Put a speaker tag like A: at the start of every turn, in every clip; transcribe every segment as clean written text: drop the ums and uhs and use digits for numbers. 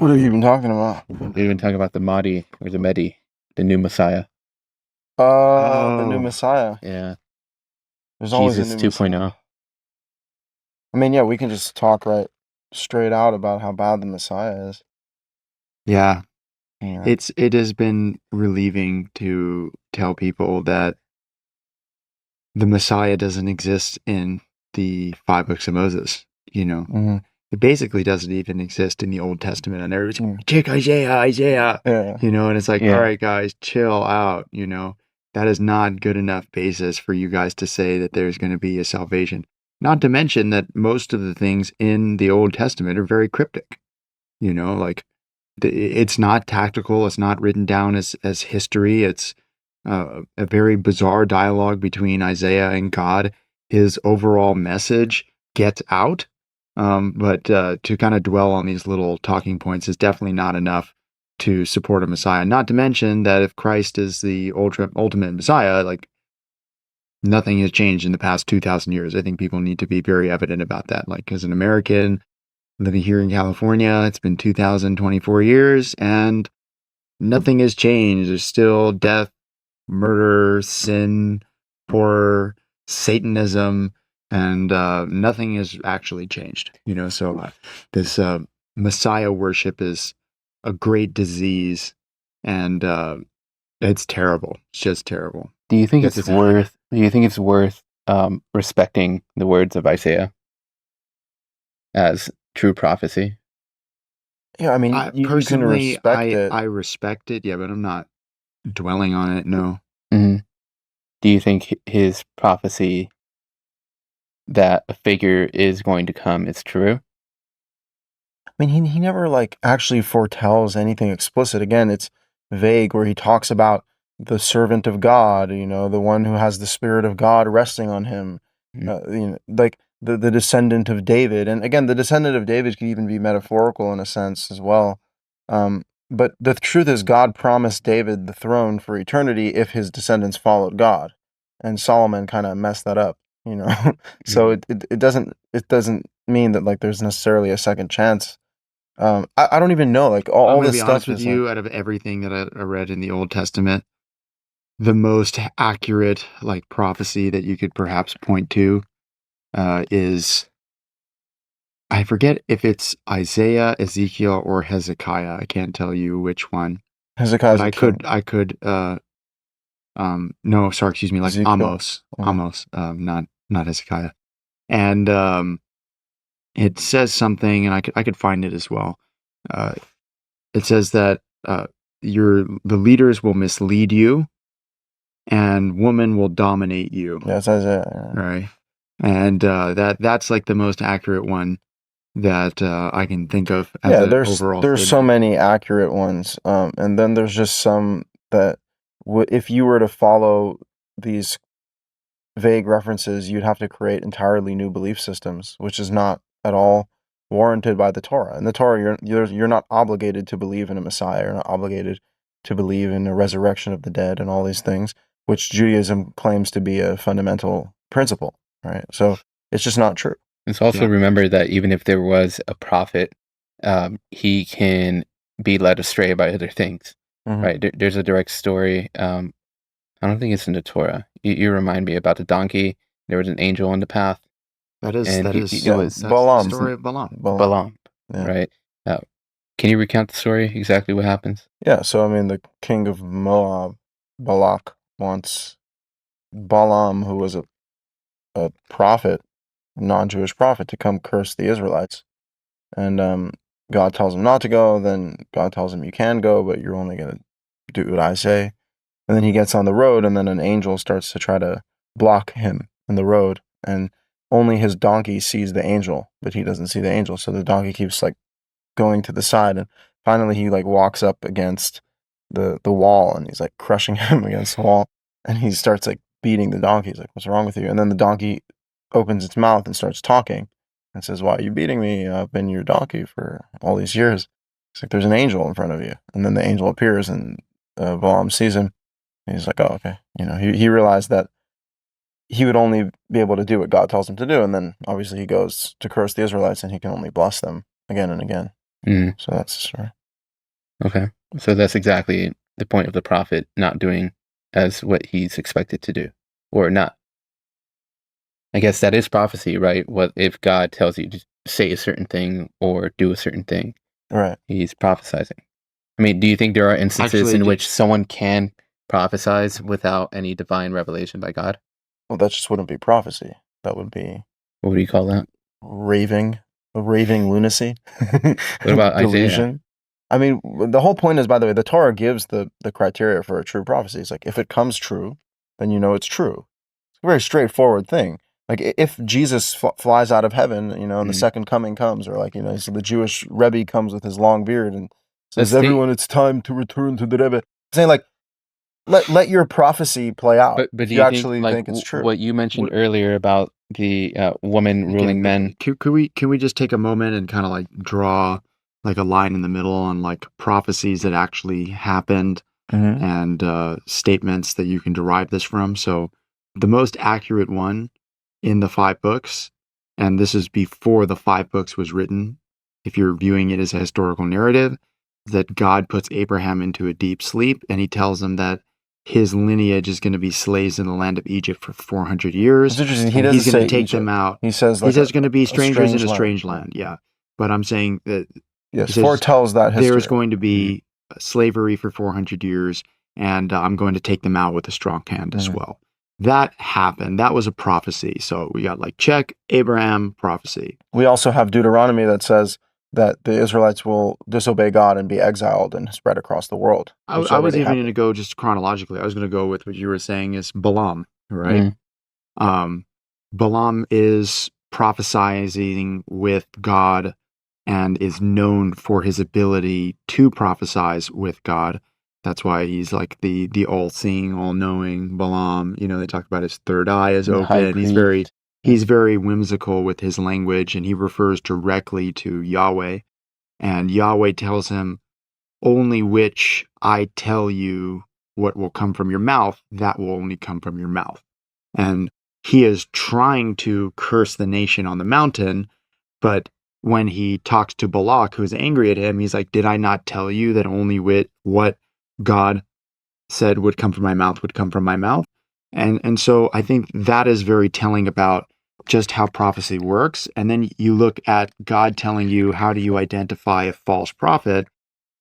A: What have you been talking about?
B: We've been talking about the Mahdi or the Mehdi, the new Messiah.
A: The new Messiah.
B: Yeah,
A: There's always a
B: Jesus
A: new
B: 2.0.
A: Messiah. I mean, yeah, we can just talk right straight out about how bad the Messiah is.
C: Yeah,
A: Yeah.
C: it has been relieving to tell people that the Messiah doesn't exist in the 5 books of Moses. It basically doesn't even exist in the Old Testament. And everybody's like, check Isaiah.
A: Yeah.
C: And it's like,
B: Yeah.
C: all right, guys, chill out. That is not good enough basis for you guys to say that there's going to be a salvation. Not to mention that most of the things in the Old Testament are very cryptic. It's not tactical. It's not written down as history. It's a very bizarre dialogue between Isaiah and God. His overall message gets out, but to kind of dwell on these little talking points is definitely not enough to support a Messiah. Not to mention that if Christ is the ultimate Messiah, like nothing has changed in the past 2,000 years. I think people need to be very evident about that. Like as an American living here in California, it's been 2,024 years and nothing has changed. There's still death, murder, sin, horror, Satanism, and nothing has actually changed. So this Messiah worship is a great disease, and it's terrible. It's just terrible.
B: Do you think it's worth? Do you think it's worth respecting the words of Isaiah as true prophecy?
A: Yeah, I mean, you can respect it.
C: I respect it, yeah, but I'm not dwelling on it. No.
B: Mm-hmm. Do you think his prophecy that a figure is going to come is true?
A: I mean, he never actually foretells anything explicit. Again, it's vague where he talks about the servant of God, the one who has the Spirit of God resting on him, like the descendant of David. And again, the descendant of David could even be metaphorical in a sense as well. But the truth is, God promised David the throne for eternity if his descendants followed God, and Solomon kind of messed that up, So it doesn't mean that there's necessarily a second chance. I don't even know all this stuff.
C: To be honest with you, out of everything that I read in the Old Testament, the most accurate prophecy that you could perhaps point to is, I forget if it's Isaiah, Ezekiel, or Hezekiah. I can't tell you which one.
A: Hezekiah.
C: I could. No, sorry, excuse me. Like Ezekiel. Amos, not Hezekiah. And it says something, and I could find it as well. It says that the leaders will mislead you, and woman will dominate you.
A: That's Isaiah.
C: Yeah. Right, and that's the most accurate one that I can think of. As
A: there's so many accurate ones, and then there's just some that if you were to follow these vague references, you'd have to create entirely new belief systems, which is not at all warranted by the Torah. In the Torah, you're not obligated to believe in a Messiah. You're not obligated to believe in a resurrection of the dead and all these things, which Judaism claims to be a fundamental principle, right? So it's just not true.
B: Let's also remember that even if there was a prophet, he can be led astray by other things, right? There's a direct story. I don't think it's in the Torah. You remind me about the donkey. There was an angel on the path.
C: It was
A: Balaam.
C: The story of Balaam.
B: Balaam, yeah. Right? Can you recount the story, exactly what happens?
A: Yeah, so I mean, the king of Moab, Balak, wants Balaam, who was a prophet, a non-Jewish prophet, to come curse the Israelites. And God tells him not to go, then God tells him you can go, but you're only going to do what I say. And then he gets on the road, and then an angel starts to try to block him in the road, and only his donkey sees the angel, but he doesn't see the angel. So the donkey keeps going to the side, and finally he walks up against the wall, and he's crushing him against the wall, and he starts beating the donkey. He's like, "What's wrong with you?" And then the donkey opens its mouth and starts talking and says, "Why are you beating me? I've been your donkey for all these years." It's like, "There's an angel in front of you." And then the angel appears, and Balaam sees him. And he's like, "Oh, okay." He realized that he would only be able to do what God tells him to do. And then obviously he goes to curse the Israelites, and he can only bless them again and again.
B: Mm.
A: So that's the story.
B: Okay. So that's exactly the point of the prophet not doing as what he's expected to do, or not. I guess that is prophecy, right? What if God tells you to say a certain thing or do a certain thing?
A: Right.
B: He's prophesizing. I mean, do you think there are instances
C: Actually,
B: in which someone can prophesize without any divine revelation by God?
A: Well, that just wouldn't be prophecy. That would be
B: What do you call that?
A: raving lunacy.
B: What about Isaiah?
A: Delusion. I mean, the whole point is, by the way, the Torah gives the criteria for a true prophecy. It's like, if it comes true, then you know it's true. It's a very straightforward thing. Like, if Jesus flies out of heaven, and the second coming comes, or like, so the Jewish Rebbe comes with his long beard and says, everyone, it's time to return to the Rebbe. Saying like, let your prophecy play out.
B: But do
A: you
B: you
A: actually
B: think
A: it's true?
B: What you mentioned earlier about the woman ruling men.
C: Can we just take a moment and kind of like draw like a line in the middle on like prophecies that actually happened and statements that you can derive this from? So the most accurate one in the 5 books, and this is before the 5 books was written, if you're viewing it as a historical narrative, that God puts Abraham into a deep sleep and he tells him that his lineage is going to be slaves in the land of Egypt for 400 years.
A: It's interesting.
C: He's going to take them out.
A: He says
C: going to be strangers in a strange land. Yeah. But I'm saying that
A: yes, foretells that history.
C: There's going to be slavery for 400 years, and I'm going to take them out with a strong hand as well. That happened. That was a prophecy. So we got like check, Abraham, prophecy.
A: We also have Deuteronomy that says that the Israelites will disobey God and be exiled and spread across the world.
C: I was even going to go just chronologically. I was going to go with what you were saying is Balaam, right? Balaam is prophesizing with God and is known for his ability to prophesize with God. That's why he's like the all-seeing, all-knowing Balaam. They talk about his third eye is open. He's very whimsical with his language, and he refers directly to Yahweh. And Yahweh tells him, only which I tell you what will come from your mouth, that will only come from your mouth. And he is trying to curse the nation on the mountain, but when he talks to Balak, who's angry at him, he's like, did I not tell you that only what God said would come from my mouth would come from my mouth? And so I think that is very telling about just how prophecy works. And then you look at God telling you, how do you identify a false prophet?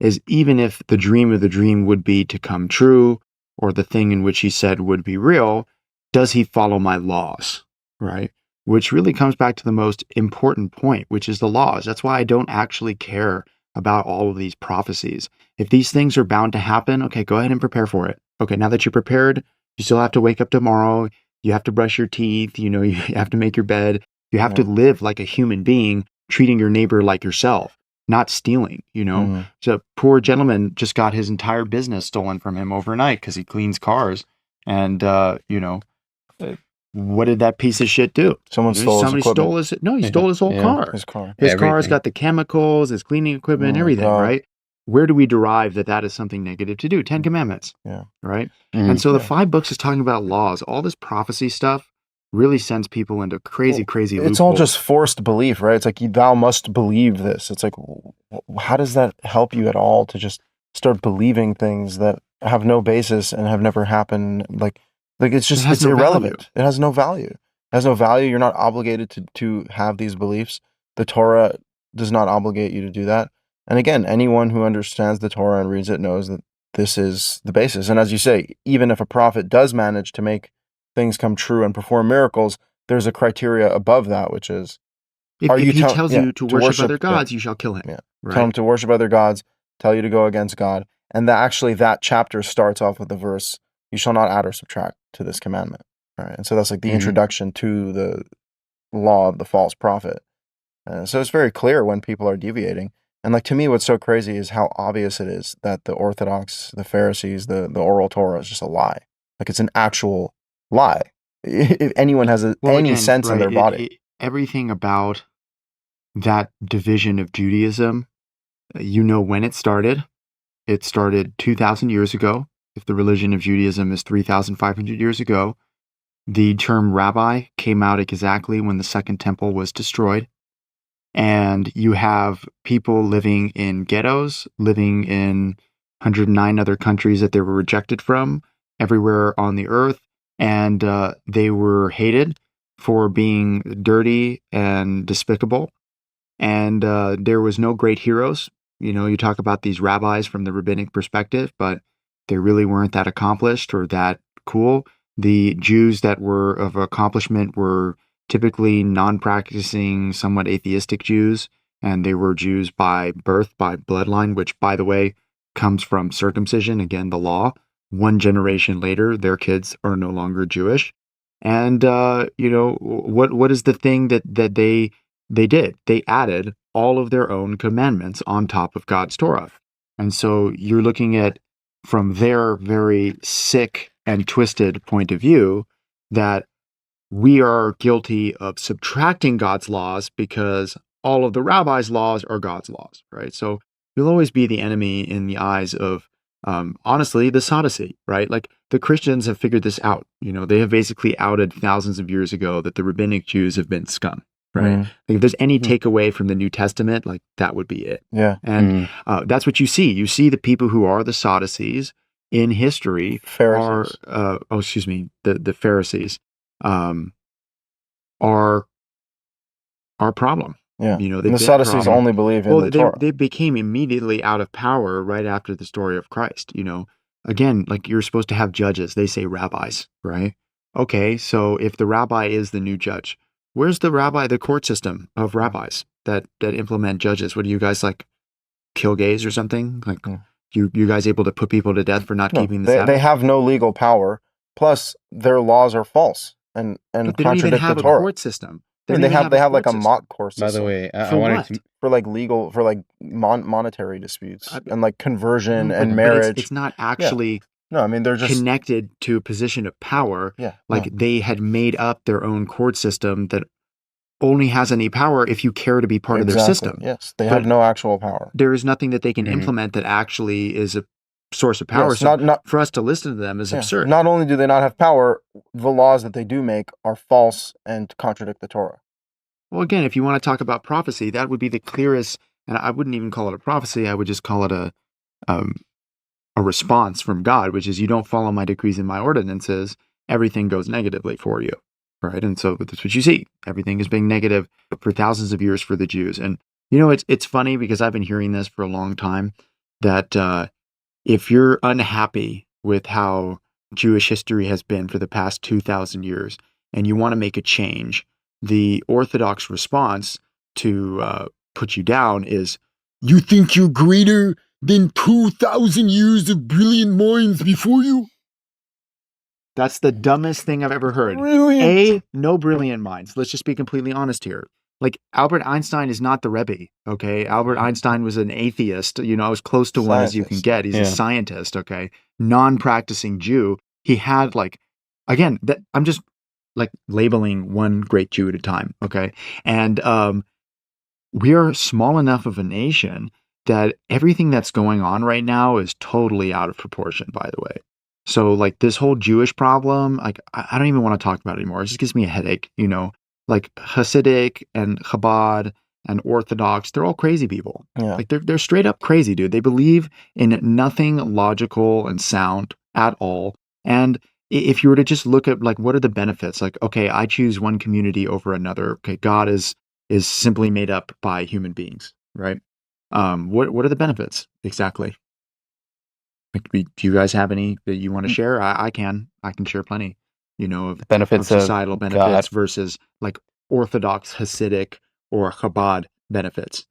C: Is even if the dream of the dream would be to come true, or the thing in which he said would be real, does he follow my laws, right? Which really comes back to the most important point, which is the laws. That's why I don't actually care about all of these prophecies. If these things are bound to happen, okay, go ahead and prepare for it. Okay, now that you're prepared, you still have to wake up tomorrow. You have to brush your teeth. You have to make your bed. You have to live like a human being, treating your neighbor like yourself, not stealing, So a poor gentleman just got his entire business stolen from him overnight because he cleans cars. And, what did that piece of shit do?
A: Somebody
C: stole his whole car.
A: His car.
C: His car's got the chemicals, his cleaning equipment, everything, right? Where do we derive that is something negative to do? 10 Commandments.
A: Yeah.
C: Right? And so the 5 books is talking about laws. All this prophecy stuff really sends people into crazy loopholes.
A: It's all just forced belief, right? It's like, thou must believe this. It's like, how does that help you at all to just start believing things that have no basis and have never happened? Like it's irrelevant. It has no value. It has no value. You're not obligated to have these beliefs. The Torah does not obligate you to do that. And again, anyone who understands the Torah and reads it knows that this is the basis. And as you say, even if a prophet does manage to make things come true and perform miracles, there's a criteria above that, which is,
C: if he tells you to worship other gods, you shall kill him.
A: Yeah.
C: Right?
A: Tell him to worship other gods, tell you to go against God. And that chapter starts off with the verse, you shall not add or subtract to this commandment. Right? And so that's like the introduction to the law of the false prophet. So it's very clear when people are deviating. And like, to me, what's so crazy is how obvious it is that the Orthodox, the Pharisees, the oral Torah is just a lie. Like, it's an actual lie. If anyone has any sense in their body.
C: Everything about that division of Judaism, when it started. It started 2,000 years ago. If the religion of Judaism is 3,500 years ago, the term rabbi came out exactly when the Second Temple was destroyed. and you have people living in ghettos, living in 109 other countries that they were rejected from everywhere on the earth, and they were hated for being dirty and despicable. And there was no great heroes. You know, you talk about these rabbis from the rabbinic perspective, but they really weren't that accomplished or that cool. The Jews that were of accomplishment were typically non-practicing, somewhat atheistic Jews, and they were Jews by birth, by bloodline, which, by the way, comes from circumcision, again, the law. One generation later, their kids are no longer Jewish. And what is the thing that they did? They added all of their own commandments on top of God's Torah. And so you're looking at, from their very sick and twisted point of view, that we are guilty of subtracting God's laws because all of the rabbis' laws are God's laws, right? So you'll always be the enemy in the eyes of, honestly, the Sadducee, right? Like, the Christians have figured this out. You know, they have basically outed thousands of years ago that the rabbinic Jews have been scum, right? Like, if there's any takeaway from the New Testament, like, that would be it.
A: Yeah.
C: And that's what you see. You see the people who are the Sadducees in history
A: Pharisees.
C: The Pharisees are our problem.
A: Yeah.
C: You know,
A: And the Sadducees only believe in the Torah.
C: They became immediately out of power right after the story of Christ. You know, again, like, you're supposed to have judges. They say rabbis, right? Okay, so if the rabbi is the new judge, where's the court system of rabbis that implement judges? What do you guys, like, kill gays or something? Like, you guys able to put people to death for not keeping the Sabbath?
A: They have no legal power. Plus, their laws are false and
C: But they
A: contradict
C: don't even have
A: the
C: a
A: Torah.
C: court system.
A: I mean, they have like a mock court system.
B: By the way, I
C: For
B: wanted
C: what?
B: to.
A: For like legal, for like monetary disputes and like conversion
C: No,
A: and
C: but
A: marriage.
C: it's not actually
A: No, I mean, they're just
C: connected to a position of power.
A: Yeah.
C: Like, they had made up their own court system that only has any power if you care to be part of their system.
A: Yes, they have no actual power.
C: There is nothing that they can implement that actually is a source of power.
A: Yes,
C: So
A: not
C: for us to listen to them is absurd.
A: Not only do they not have power, the laws that they do make are false and contradict the Torah.
C: Well, again, if you want to talk about prophecy, that would be the clearest, and I wouldn't even call it a prophecy. I would just call it a response from God, which is, you don't follow my decrees and my ordinances, everything goes negatively for you, right? And so that's what you see. Everything is being negative for thousands of years for the Jews. And, you know, it's funny because I've been hearing this for a long time, that if you're unhappy with how Jewish history has been for the past 2,000 years and you want to make a change, the Orthodox response to put you down is, you think you're greater than 2,000 years of brilliant minds before you? That's the dumbest thing I've ever heard.
A: Brilliant.
C: No brilliant minds. Let's just be completely honest here. Like, Albert Einstein is not the Rebbe, okay? Albert Einstein was an atheist, you know, as close to one as you can get. He's a scientist, okay? Non-practicing Jew. He had, like, again, I'm just, like, labeling one great Jew at a time, okay? And we are small enough of a nation that everything that's going on right now is totally out of proportion, by the way. So, like, this whole Jewish problem, like, I don't even want to talk about it anymore. It just gives me a headache, you know? Like, Hasidic and Chabad and Orthodox, they're all crazy people.
A: Yeah.
C: Like, they're straight up crazy, dude. They believe in nothing logical and sound at all. And if you were to just look at, like, what are the benefits? Like, okay, I choose one community over another. Okay, God is simply made up by human beings, right? What are the benefits exactly? Like, do you guys have any that you want to share? I can share plenty, you know, of
B: benefits
C: of societal
B: of
C: benefits
B: God
C: versus, like, Orthodox, Hasidic, or Chabad benefits,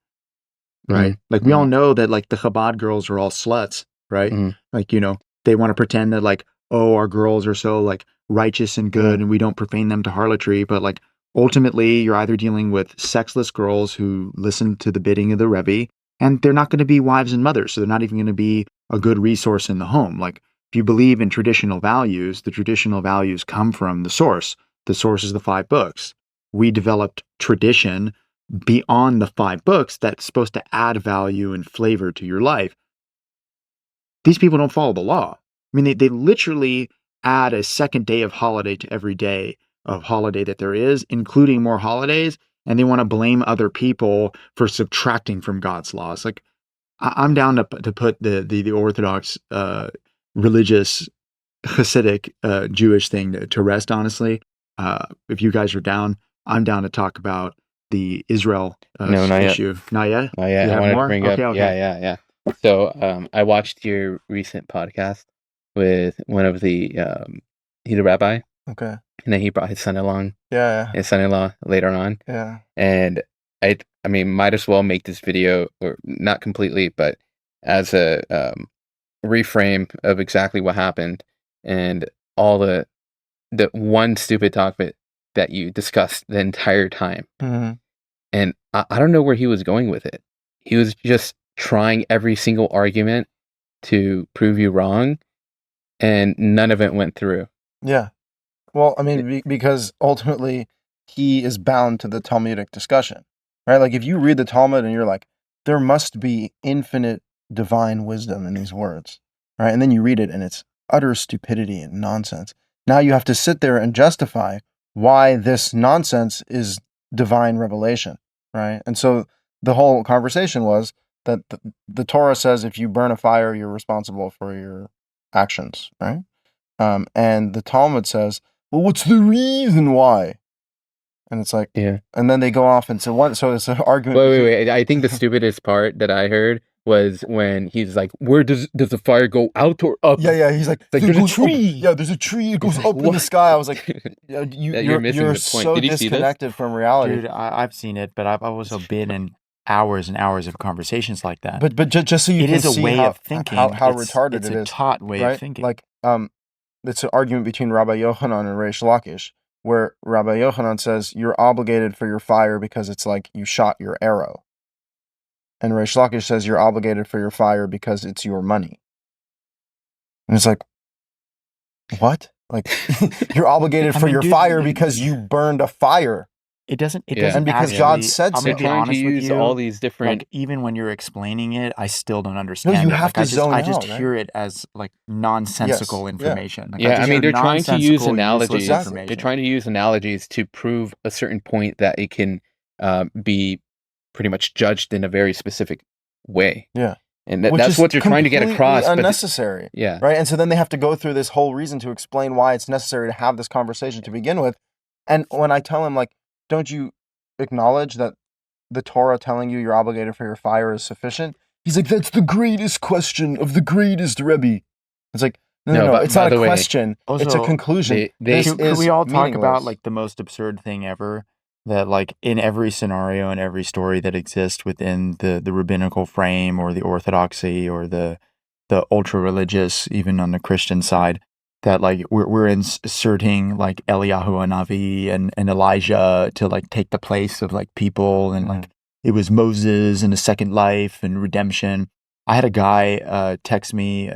C: right? Like, we all know that, like, the Chabad girls are all sluts, right? Like, you know, they want to pretend that, like, oh, our girls are so, like, righteous and good and we don't profane them to harlotry, but, like, ultimately you're either dealing with sexless girls who listen to the bidding of the Rebbe, and they're not going to be wives and mothers, so they're not even going to be a good resource in the home. Like, if you believe in traditional values, the traditional values come from the source. The source is the 5 books. We developed tradition beyond the 5 books that's supposed to add value and flavor to your life. These people don't follow the law. I mean, they literally add a second day of holiday to every day of holiday that there is, including more holidays, and they want to blame other people for subtracting from God's laws. Like, I'm down to put the Orthodox religious Hasidic Jewish thing to rest, honestly. If you guys are down, I'm down to talk about the Israel
B: No, not yet.
C: issue. Not yet?
B: Oh yeah,
C: You
B: I
C: have
B: wanted
C: more?
B: to bring
C: Okay,
B: up.
C: okay.
B: Yeah. So I watched your recent podcast with one of he's a rabbi,
A: Okay.
B: and then he brought his son along,
A: Yeah.
B: his son-in-law later on,
A: Yeah.
B: and I mean, might as well make this video, or not completely, but as a reframe of exactly what happened and all the one stupid topic that you discussed the entire time.
A: Mm-hmm.
B: And I don't know where he was going with it. He was just trying every single argument to prove you wrong, and none of it went through.
A: Yeah. Well, I mean, because ultimately he is bound to the Talmudic discussion, right? Like, if you read the Talmud and you're like, there must be infinite divine wisdom in these words, right? And then you read it and it's utter stupidity and nonsense. Now you have to sit there and justify why this nonsense is divine revelation, right? And so the whole conversation was that the Torah says if you burn a fire, you're responsible for your actions, right? And the Talmud says, well, what's the reason why? And it's like,
B: yeah.
A: And then they go off and so it's an argument.
B: Wait. I think the stupidest part that I heard was when he's like, where does the fire go, out or up?
A: Yeah. He's like
B: there's a tree.
A: Yeah, there's a tree. It goes up in the sky. I was like, you're
B: missing the point.
A: so
B: Did you see this?
A: disconnected from reality.
C: Dude, I've seen it, but I've also been in hours and hours of conversations like that.
A: But just so you can see
C: way
A: how,
C: of thinking,
A: how retarded it is.
C: It's a taught way
A: right?
C: of thinking.
A: Like, it's an argument between Rabbi Yochanan and Reish Lakish, where Rabbi Yochanan says you're obligated for your fire because it's like you shot your arrow. And Reish Lakish says you're obligated for your fire because it's your money. And it's like, what? Like, you're obligated for your fire because you burned a fire.
C: It doesn't.
A: And because God said so.
B: They're trying to use all these different.
C: Like, even when you're explaining it, I still don't understand.
A: No, you have to zone out.
C: I just hear it as like nonsensical information. Like,
B: I mean, they're trying to use analogies.
A: Exactly.
B: They're trying to use analogies to prove a certain point that it can be pretty much judged in a very specific way.
A: Yeah.
B: And that's what they're trying to get across.
A: Unnecessary.
B: Yeah.
A: Right. And so then they have to go through this whole reason to explain why it's necessary to have this conversation to begin with. And when I tell him, like, don't you acknowledge that the Torah telling you you're obligated for your fire is sufficient? He's like, that's the greatest question of the greatest Rebbe. It's like, no, it's not a question. Also, it's a conclusion.
C: Could we all talk about like the most absurd thing ever? That like in every scenario and every story that exists within the rabbinical frame or the orthodoxy or the ultra religious, even on the Christian side, that like we're inserting like Eliyahu Hanavi and Elijah to like take the place of like people, and like it was Moses and a second life and redemption. I had a guy text me,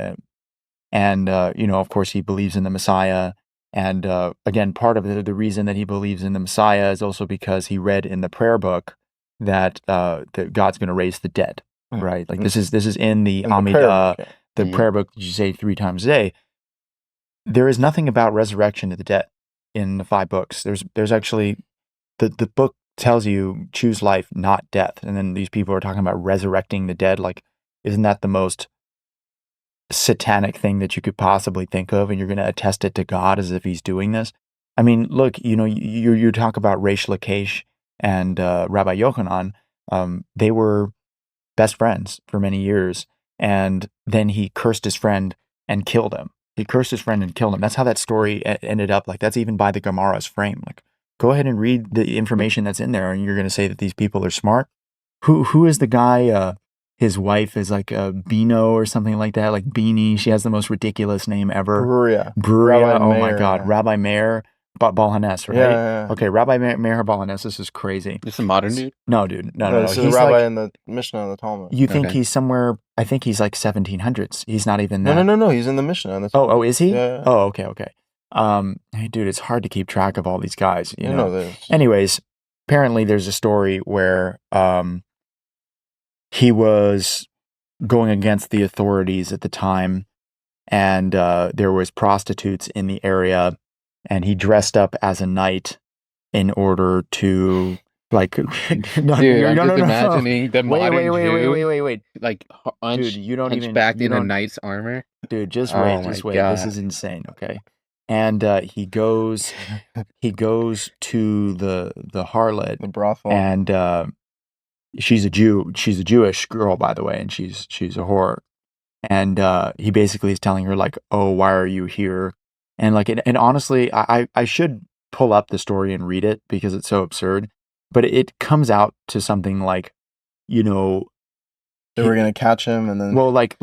C: and of course he believes in the Messiah. And again, part of the reason that he believes in the Messiah is also because he read in the prayer book that God's going to raise the dead, right? Like this is in the Amidah, the prayer book that you say 3 times a day. There is nothing about resurrection of the dead in the 5 books. There's actually the book tells you choose life, not death, and then these people are talking about resurrecting the dead. Like, isn't that the most satanic thing that you could possibly think of, and you're going to attest it to God as if he's doing this? I mean, look, you talk about Reish Lakish and Rabbi Yochanan. They were best friends for many years, and then he cursed his friend and killed him. That's how that story ended up. Like, that's even by the Gemara's frame. Like, go ahead and read the information that's in there, and you're going to say that these people are smart. Who is the guy? His wife is like a Bino or something like that, like Beanie. She has the most ridiculous name ever. Bruria. Oh my God. Yeah. Rabbi Meir Balhanes, right?
A: Yeah.
C: Okay, Rabbi Meir Balhanes. This is crazy.
B: This is a modern dude?
C: No, dude. No.
A: He's a rabbi in the Mishnah and the Talmud.
C: You think he's somewhere, I think he's like 1700s. He's not even that.
A: No. He's in the Mishnah and the Talmud.
C: Oh, is he?
A: Yeah.
C: Oh, okay. Hey, dude, it's hard to keep track of all these guys. You know
A: this.
C: Anyways, apparently there's a story where he was going against the authorities at the time, and there was prostitutes in the area, and he dressed up as a knight in order to like
B: Dude, I'm just imagining the modern
C: Wait.
B: like
C: Dude, you don't even
B: hunchbacked in a knight's armor.
C: Dude, just
B: Oh
C: wait,
B: my
C: just wait.
B: God.
C: This is insane, okay? And he goes to the harlot,
A: The brothel.
C: and she's a Jewish girl, by the way, and she's a whore. And he basically is telling her like, "Oh, why are you here?" And like, and honestly, I should pull up the story and read it because it's so absurd. But it comes out to something like, you know,
A: They were going to catch him, and then...
C: well, like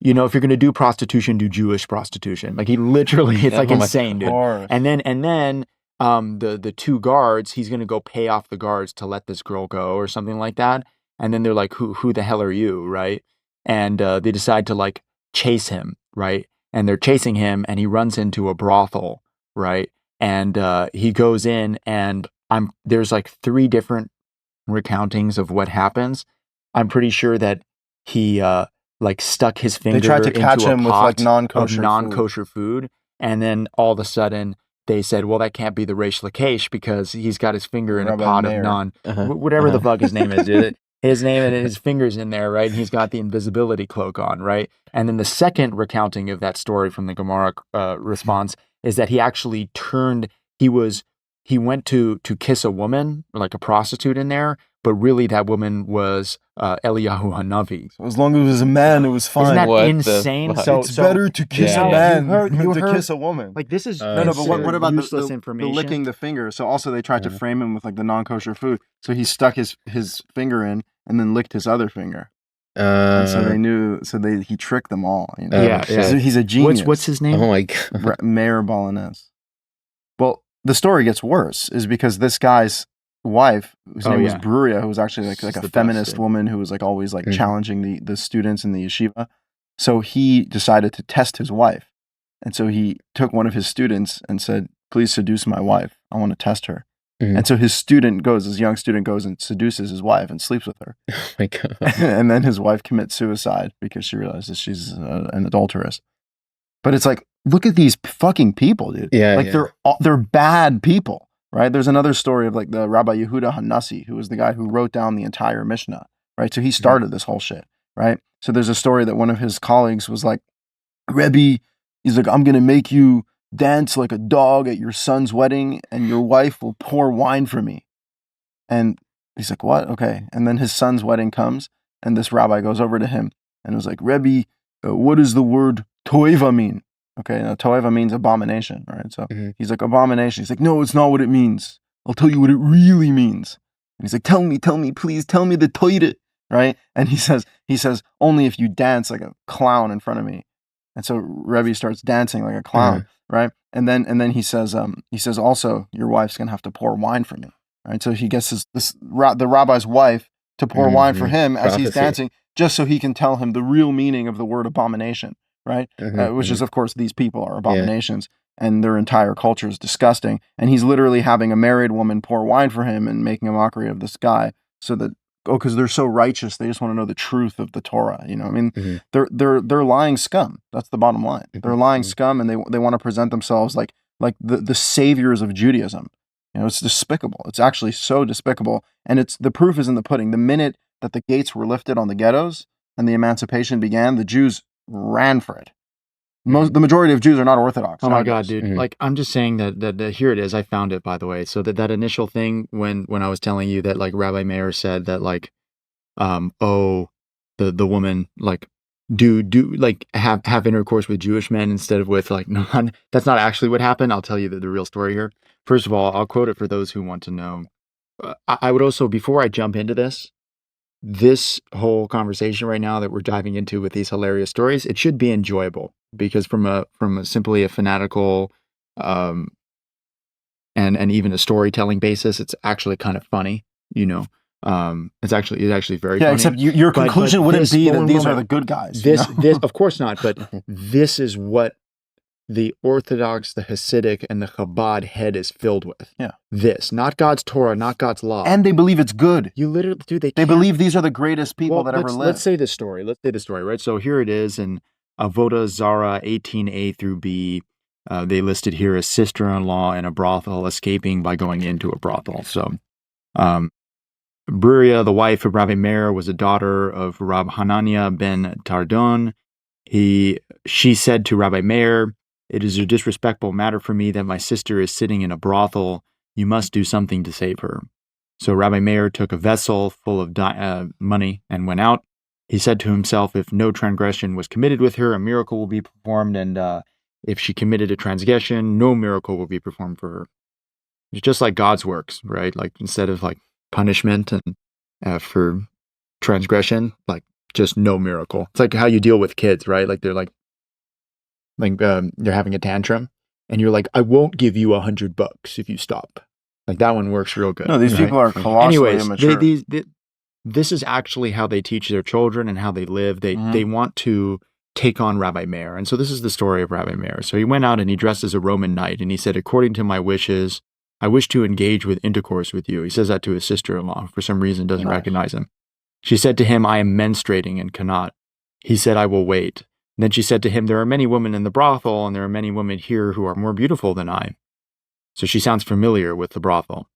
C: you know, if you're going to do prostitution, do Jewish prostitution. Like he literally, it's like insane, dude. And then the two guards, he's going to go pay off the guards to let this girl go or something like that. And then they're like, who the hell are you, right? And they decide to like chase him, right? And they're chasing him, and he runs into a brothel, right? And he goes in, and there's like 3 different recountings of what happens. I'm pretty sure that he like stuck his finger.
A: They tried to catch
C: into
A: him
C: a
A: with
C: pot
A: like
C: of non-kosher food, and then all of a sudden they said, "Well, that can't be the Reish Lakesh because he's got his finger in
A: Rabbi
C: a pot
A: Meir.
C: of whatever the fuck his name is, dude." His name and his fingers in there, right? And he's got the invisibility cloak on, right? And then the second recounting of that story from the Gemara response is that he actually he went to kiss a woman, like a prostitute in there, but really that woman was Eliyahu Hanavi.
A: So as long as it was a man, it was fine.
C: Isn't that
B: What the
C: insane?
B: fuck?
A: It's better to kiss
B: Yeah.
A: a man
C: You
A: than to
C: heard-
A: kiss a woman.
C: Like this is
A: No, but what about
C: useless
A: the
C: information?
A: licking the finger? So also they tried to frame him with like the non-kosher food. So he stuck his finger in and then licked his other finger. And so they knew. So he tricked them all. You know?
C: Yeah.
A: So he's a genius.
C: What's his name?
B: Oh my God.
A: Mayor Balinese. Well, the story gets worse is because this guy's wife, whose name was Bruria, who was actually like a feminist woman who was like always like challenging the students in the yeshiva. So he decided to test his wife. And so he took one of his students and said, "Please seduce my wife. I want to test her." And so his young student goes and seduces his wife and sleeps with her.
B: Oh my God.
A: And then his wife commits suicide because she realizes she's an adulteress. But it's like, look at these fucking people, dude.
B: Yeah,
A: like they're bad people, right? There's another story of like the Rabbi Yehuda Hanassi, who was the guy who wrote down the entire Mishnah, right? So he started this whole shit, right? So there's a story that one of his colleagues was like, "Rebbe," he's like, "I'm gonna make you dance like a dog at your son's wedding, and your wife will pour wine for me." And he's like, "What? Okay." And then his son's wedding comes, and this rabbi goes over to him and was like, "Rebbe, what does the word toiva mean?" Okay, now toiva means abomination, right? So he's like, "Abomination." He's like, "No, it's not what it means. I'll tell you what it really means." And he's like, "Tell me, please, tell me the toilet," right? And he says, "Only if you dance like a clown in front of me." And so Rebbe starts dancing like a clown, right? And then he says, "Also, your wife's gonna have to pour wine for me." Right? So he gets the rabbi's wife to pour wine for him as he's dancing, just so he can tell him the real meaning of the word abomination, right? Which is, of course, these people are abominations, and their entire culture is disgusting. And he's literally having a married woman pour wine for him and making a mockery of this guy, so that because they're so righteous, they just want to know the truth of the Torah. You know, I mean, they're lying scum. That's the bottom line. They're lying scum, and they want to present themselves like the saviors of Judaism. You know, it's despicable. It's actually so despicable. And the proof is in the pudding. The minute that the gates were lifted on the ghettos and the emancipation began, the Jews ran for it. The majority of Jews are not Orthodox.
C: Oh my God, dude. Like, I'm just saying that here it is. I found it, by the way. So that initial thing when I was telling you that like Rabbi Meir said that like, the woman like do like have intercourse with Jewish men instead of with like non. That's not actually what happened. I'll tell you the real story here. First of all, I'll quote it for those who want to know. I would also, before I jump into this whole conversation right now that we're diving into with these hilarious stories, it should be enjoyable, because from a simply a fanatical and even a storytelling basis, it's actually kind of funny, you know. It's actually very funny.
A: Except your conclusion wouldn't be that these are the good guys.
C: This of course not, but this is what the Orthodox, the Hasidic, and the Chabad head is filled with.
A: Yeah.
C: This, not God's Torah, not God's law.
A: And they believe it's good.
C: You literally, dude,
A: they believe these are the greatest people that ever lived.
C: Let's say this story, right? So here it is in Avodah Zarah 18a through b. They listed here a sister-in-law in a brothel escaping by going into a brothel. So Bruria, the wife of Rabbi Meir, was a daughter of Rab Hanania ben Tardon. She said to Rabbi Meir, "It is a disrespectful matter for me that my sister is sitting in a brothel. You must do something to save her." So Rabbi Meir took a vessel full of money and went out. He said to himself, if no transgression was committed with her, a miracle will be performed, and if she committed a transgression, no miracle will be performed for her. It's just like God's works, right? Like instead of like punishment and for transgression, like just no miracle. It's like how you deal with kids, right? Like they're having a tantrum, and you're like, "I won't give you $100 if you stop." Like that one works real good.
A: No, these
C: right?
A: people are colossally immature.
C: This is actually how they teach their children and how they live. They want to take on Rabbi Meir. And so this is the story of Rabbi Meir. So he went out and he dressed as a Roman knight, and he said, "According to my wishes, I wish to engage with intercourse with you." He says that to his sister-in-law. For some reason, doesn't recognize him. She said to him, "I am menstruating and cannot." He said, "I will wait." And then she said to him, "There are many women in the brothel, and there are many women here who are more beautiful than I." So she sounds familiar with the brothel.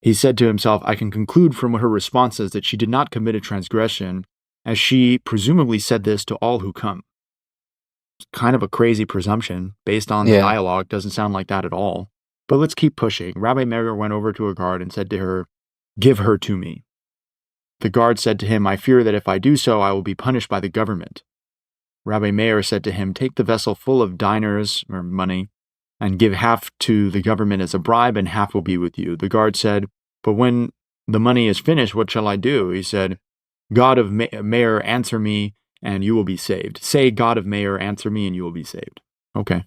C: He said to himself, "I can conclude from her responses that she did not commit a transgression, as she presumably said this to all who come." It's kind of a crazy presumption based on the dialogue. Doesn't sound like that at all. But let's keep pushing. Rabbi Meir went over to a guard and said to her, "Give her to me." The guard said to him, "I fear that if I do so, I will be punished by the government." Rabbi Meir said to him, "Take the vessel full of dinars, or money, and give half to the government as a bribe, and half will be with you." The guard said, "But when the money is finished, what shall I do?" He said, "God of Meir, answer me, and you will be saved." Say, "God of Meir, answer me, and you will be saved." Okay.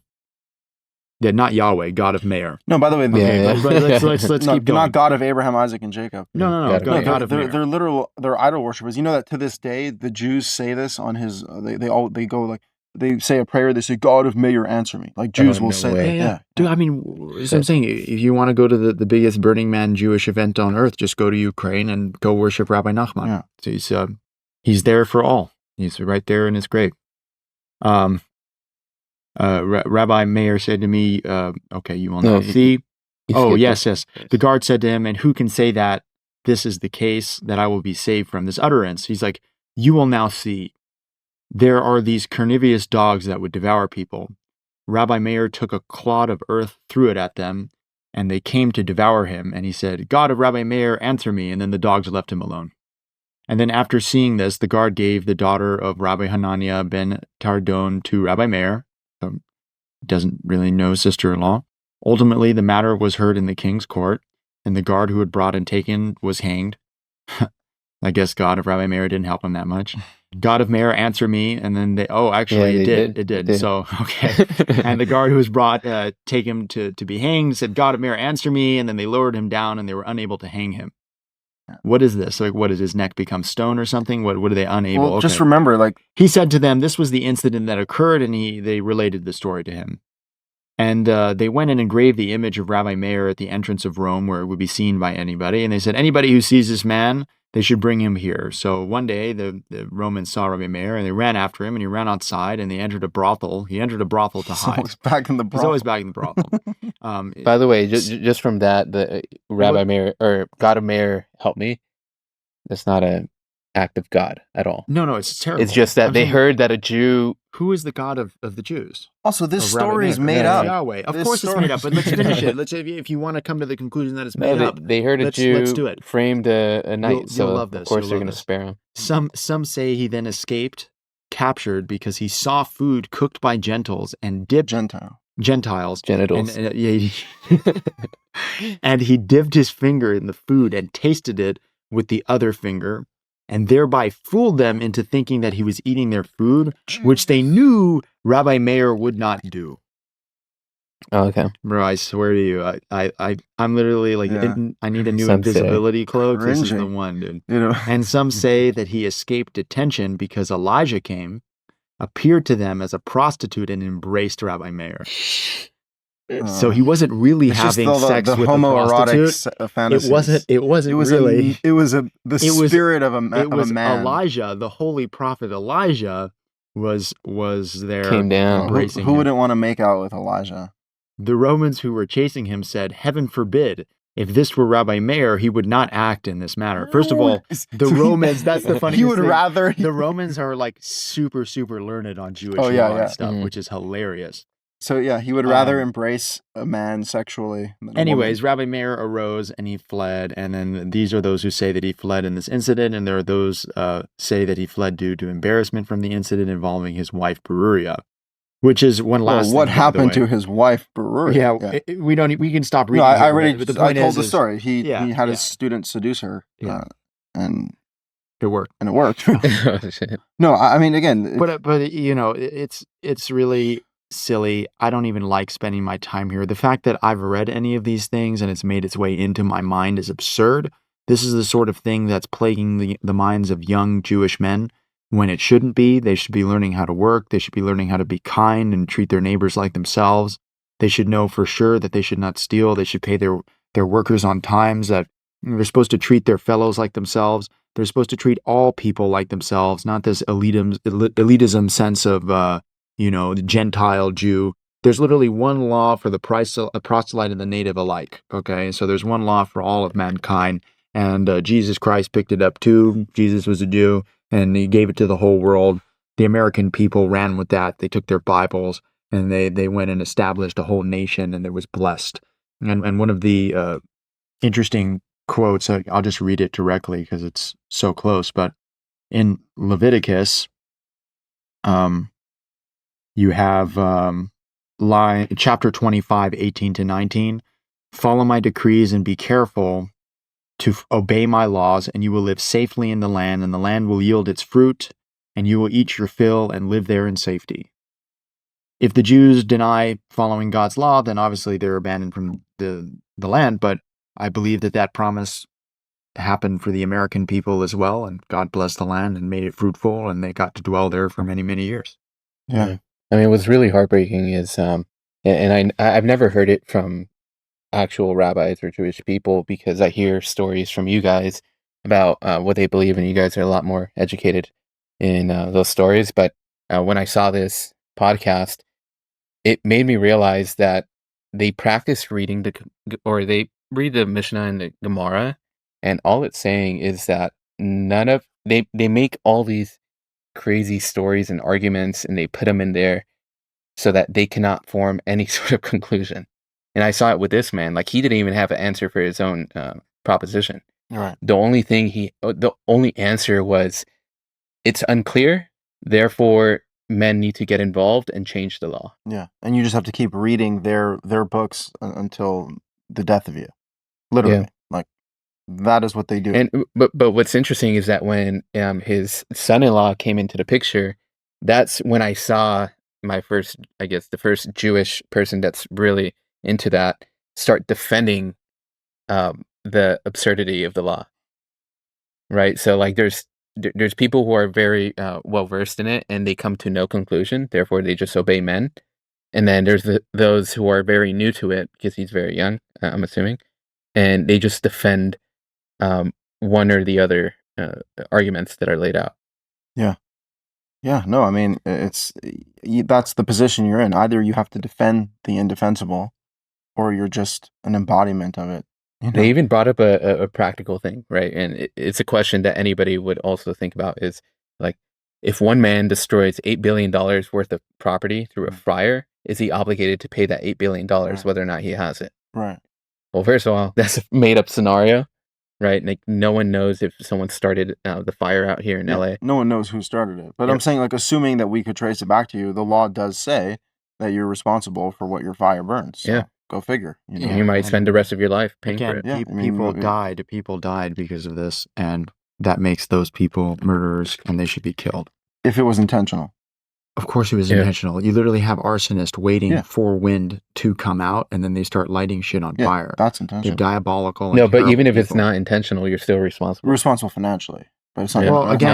C: Yeah, not Yahweh, God of Meir.
A: No, by the way,
C: But let's keep going.
A: Not God of Abraham, Isaac, and Jacob.
C: No. God of Meir.
A: They're idol worshippers. You know that to this day the Jews say this on his. They go like they say a prayer. They say, "God of Meir, answer me." Like Jews will say that.
C: Yeah. Dude, I mean, as I'm saying, if you want to go to the biggest Burning Man Jewish event on earth, just go to Ukraine and go worship Rabbi Nachman. Yeah. So he's there for all. He's right there in his grave. Rabbi Meir said to me, "Okay, you will not see." Oh, yes. The guard said to him, "And who can say that this is the case, that I will be saved from this utterance?" He's like, "You will now see. There are these carnivorous dogs that would devour people." Rabbi Meir took a clod of earth, threw it at them, and they came to devour him. And he said, "God of Rabbi Meir, answer me." And then the dogs left him alone. And then after seeing this, the guard gave the daughter of Rabbi Hanania ben Tardon to Rabbi Meir. Doesn't really know sister-in-law. Ultimately, the matter was heard in the king's court, and the guard who had brought and taken was hanged. I guess God of Rabbi Meir didn't help him that much. "God of Meir, answer me." And then it did. So, okay. And the guard who was brought, take him to be hanged, said, "God of Meir, answer me." And then they lowered him down, and they were unable to hang him. What is this? Like, what, did his neck become stone or something? What are they unable?
A: Well, just remember, like,
C: he said to them, this was the incident that occurred, and they related the story to him. And they went and engraved the image of Rabbi Meir at the entrance of Rome, where it would be seen by anybody. And they said, anybody who sees this man, they should bring him here. So one day, the Romans saw Rabbi Meir, and they ran after him, and he ran outside, and they entered a brothel. He entered a brothel to hide.
A: He's back in the brothel.
C: He's always back in the brothel.
B: By the way, just from that, the Rabbi Meir, or God of Meir, help me. That's not an act of God at all.
C: No, it's terrible.
B: It's just that they heard that a Jew...
C: Who is the God of the Jews?
A: Also, this story is made up.
C: Yahweh. Of course it's made up, but let's finish it. Let's if you want to come to the conclusion that it's made up.
B: They heard a Jew framed a knight, so
C: love this.
B: Of course they're going to spare him.
C: Some say he then escaped, captured, because he saw food cooked by Gentiles and dipped... Gentiles.
B: Genitals.
C: And he dipped his finger in the food and tasted it with the other finger, and thereby fooled them into thinking that he was eating their food, which they knew Rabbi Meir would not do.
B: Oh, okay.
C: Bro, I swear to you, I'm literally like, I need a new invisibility cloak. This is the one, dude. You know? And some say that he escaped detention because Elijah came, appeared to them as a prostitute, and embraced Rabbi Meir. So he wasn't really having sex with a prostitute.
A: Fantasies.
C: It wasn't really.
A: It was the spirit of a man.
C: Elijah, the holy prophet Elijah, was there.
B: Came down.
A: Who wouldn't want to make out with Elijah?
C: The Romans who were chasing him said, "Heaven forbid! if this were Rabbi Meir, he would not act in this manner. First of all, the Romans, that's the funniest
A: He would
C: thing.
A: rather...
C: The Romans are like super, super learned on Jewish law and stuff, which is hilarious.
A: So yeah, he would rather embrace a man sexually than a
C: anyways,
A: woman.
C: Rabbi Meir arose and he fled. And then these are those who say that he fled in this incident. And there are those say that he fled due to embarrassment from the incident involving his wife, Beruria. Which is one last
A: what
C: thing,
A: happened to his wife, Beruria?
C: Yeah, we can stop reading.
A: No, I told the
C: is,
A: story. He had his student seduce her, and
C: it worked.
A: And it worked. No, I mean, again,
C: but you know, it's really silly. I don't even like spending my time here. The fact that I've read any of these things and it's made its way into my mind is absurd. This is the sort of thing that's plaguing the minds of young Jewish men. When it shouldn't be. They should be learning how to work. They should be learning how to be kind and treat their neighbors like themselves. They should know for sure that they should not steal. They should pay their workers on times, that they're supposed to treat their fellows like themselves. They're supposed to treat all people like themselves, not this elitism sense of, the Gentile Jew. There's literally one law for the proselyte and the native alike, okay? So there's one law for all of mankind, and Jesus Christ picked it up too. Jesus was a Jew. And he gave it to the whole world. The American people ran with that. They took their Bibles and they went and established a whole nation, and it was blessed. And one of the interesting quotes, I'll just read it directly because it's so close, but in Leviticus, you have chapter 25, 18 to 19, follow my decrees and be careful to obey my laws, and you will live safely in the land, and the land will yield its fruit, and you will eat your fill and live there in safety. If the Jews deny following God's law, then obviously they're abandoned from the land, but I believe that promise happened for the American people as well, and God blessed the land and made it fruitful, and they got to dwell there for many, many years.
B: Yeah. I mean, what's really heartbreaking is, and I've never heard it from actual rabbis or Jewish people, because I hear stories from you guys about what they believe, and you guys are a lot more educated in those stories. But when I saw this podcast, it made me realize that they practice reading they read the Mishnah and the Gemara, and all it's saying is that they make all these crazy stories and arguments, and they put them in there so that they cannot form any sort of conclusion. And I saw it with this man. Like, he didn't even have an answer for his own proposition.
A: Right.
B: The only answer was, it's unclear, therefore men need to get involved and change the law.
A: Yeah, and you just have to keep reading their books until the death of you. Literally. Yeah. Like, that is what they do.
B: And but what's interesting is that when his son-in-law came into the picture, that's when I saw the first Jewish person that's really into that start defending the absurdity of the law, right? So like there's people who are very well versed in it, and they come to no conclusion, therefore they just obey men. And then there's those who are very new to it, because he's very young, I'm assuming, and they just defend one or the other arguments that are laid out.
A: Yeah, no, I mean, that's the position you're in. Either you have to defend the indefensible, or you're just an embodiment of it. You know?
B: They even brought up a practical thing, right? And it's a question that anybody would also think about, is like, if one man destroys $8 billion worth of property through a fire, is he obligated to pay that $8 billion whether or not he has it?
A: Right.
B: Well, first of all, that's a made-up scenario, right? Like, no one knows if someone started the fire out here in LA.
A: No one knows who started it. But I'm saying, like, assuming that we could trace it back to you, the law does say that you're responsible for what your fire burns. So go figure.
B: You might spend the rest of your life paying for it.
A: Yeah,
C: people died because of this, and that makes those people murderers, and they should be killed.
A: If it was intentional.
C: Of course it was intentional. You literally have arsonists waiting for wind to come out, and then they start lighting shit on fire.
A: That's intentional.
C: They're diabolical.
B: No, but even if it's not intentional, you're still responsible.
A: We're responsible financially. But it's not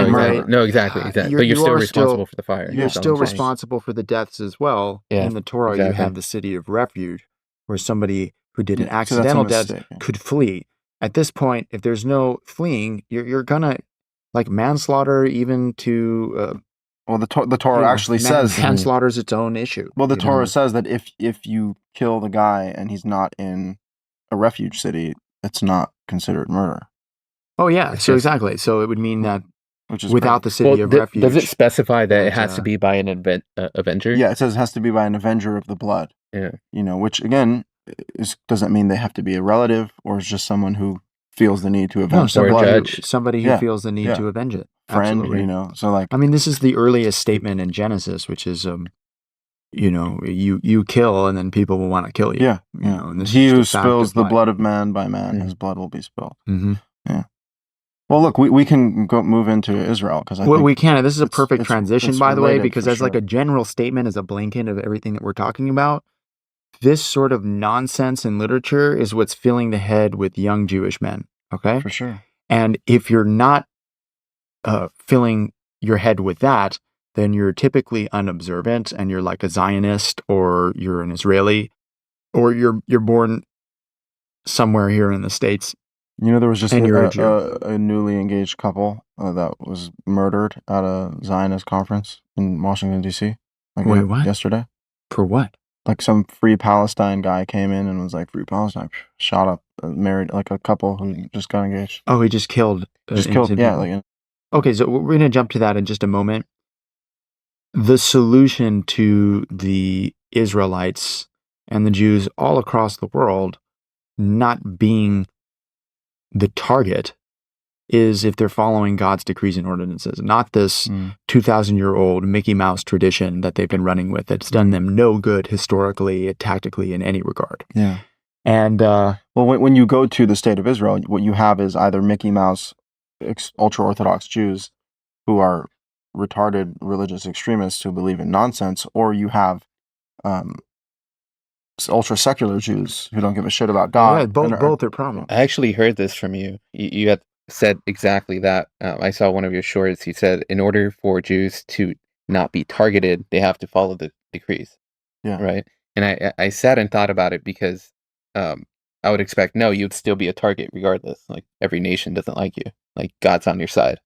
B: murder. No, exactly. But you're still responsible for the fire.
C: You're still responsible for the deaths as well. Yeah, in the Torah, you have the city of refuge, where somebody who did an accidental death could flee. At this point, if there's no fleeing, you're gonna, like, manslaughter, even to...
A: well, the Torah actually says...
C: Manslaughter is its own issue.
A: Well, the Torah says that if you kill the guy and he's not in a refuge city, it's not considered murder.
C: Oh yeah, so exactly. So it would mean that
A: Which is
C: without the city of refuge.
B: Does it specify that it has to be by an avenger?
A: Yeah, it says it has to be by an avenger of the blood.
B: Yeah.
A: Which again doesn't mean they have to be a relative or it's just someone who feels the need to avenge
B: the blood.
C: Somebody who feels the need to avenge it.
A: Friend,
C: Absolutely.
A: so like.
C: I mean, this is the earliest statement in Genesis, which is, you kill and then people will want to kill you.
A: Yeah.
C: And this
A: he
C: is
A: who
C: the fact
A: spills
C: of
A: the
C: life.
A: blood of man by man, his blood will be spilled.
C: Mm-hmm.
A: Yeah. Well, look, we can move into Israel because I think
C: we can. This is a perfect transition, by the way, because as
A: sure.
C: like a general statement, as a blanket of everything that we're talking about, this sort of nonsense in literature is what's filling the head with young Jewish men. Okay,
A: for sure.
C: And if you're not filling your head with that, then you're typically unobservant, and you're like a Zionist, or you're an Israeli, or you're born somewhere here in the States.
A: There was just a newly engaged couple that was murdered at a Zionist conference in Washington, D.C.
C: Wait, what?
A: Yesterday.
C: For what?
A: Like some Free Palestine guy came in and was like, Free Palestine, shot up, married, like a couple who just got engaged.
C: Oh, he just killed.
A: Yeah.
C: Okay, so we're going to jump to that in just a moment. The solution to the Israelites and the Jews all across the world not being the target is if they're following God's decrees and ordinances, not this 2,000-year-old Mickey Mouse tradition that they've been running with. It's done them no good historically, tactically, in any regard.
A: Yeah.
C: And
A: when you go to the state of Israel, what you have is either Mickey Mouse ultra-Orthodox Jews who are retarded religious extremists who believe in nonsense, or you have ultra-secular Jews who don't give a shit about God.
C: Yeah, both are problems.
B: I actually heard this from you. You had said exactly that. I saw one of your shorts. You said in order for Jews to not be targeted, they have to follow the decrees.
A: Yeah.
B: Right? And I sat and thought about it because I would expect, no, you'd still be a target regardless. Like, every nation doesn't like you. Like, God's on your side.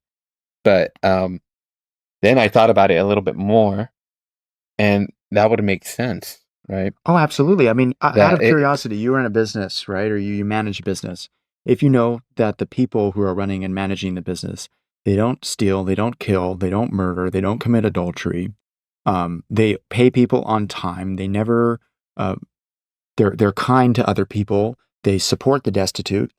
B: But then I thought about it a little bit more, and that would make sense, right?
C: Oh, absolutely. I mean, out of curiosity, you run a business, right? Or you manage a business. If you know that the people who are running and managing the business, they don't steal, they don't kill, they don't murder, they don't commit adultery, they pay people on time, they never, they're kind to other people, they support the destitute.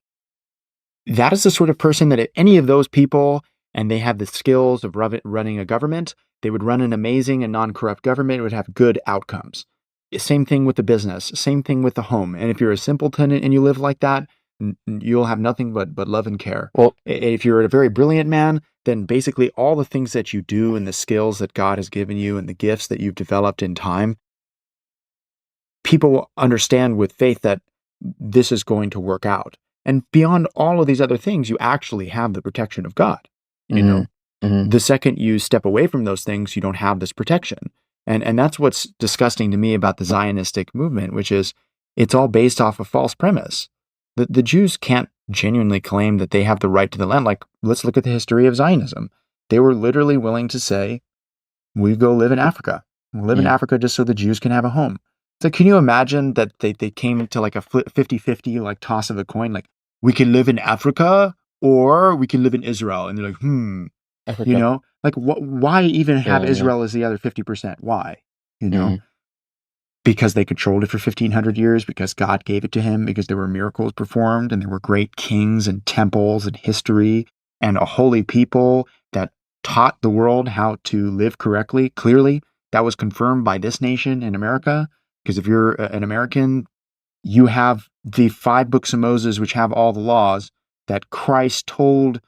C: That is the sort of person that if any of those people, and they have the skills of running a government, they would run an amazing and non-corrupt government. It would have good outcomes. Same thing with the business. Same thing with the home. And if you're a simpleton and you live like that, you'll have nothing but love and care.
B: Well,
C: if you're a very brilliant man, then basically all the things that you do and the skills that God has given you and the gifts that you've developed in time, people will understand with faith that this is going to work out. And beyond all of these other things, you actually have the protection of God. The second you step away from those things, you don't have this protection. And that's what's disgusting to me about the Zionistic movement, which is it's all based off a false premise. The Jews can't genuinely claim that they have the right to the land. Like, let's look at the history of Zionism. They were literally willing to say, we go live in Africa. We'll live in Africa just so the Jews can have a home. So can you imagine that they came into like a 50-50 like toss of a coin, like, we can live in Africa or we can live in Israel? And they're like, Africa. Like, why even have Israel as the other 50%? Why? Because they controlled it for 1,500 years, because God gave it to him, because there were miracles performed, and there were great kings and temples and history, and a holy people that taught the world how to live correctly. Clearly, that was confirmed by this nation in America, because if you're an American, you have the 5 books of Moses, which have all the laws that Christ told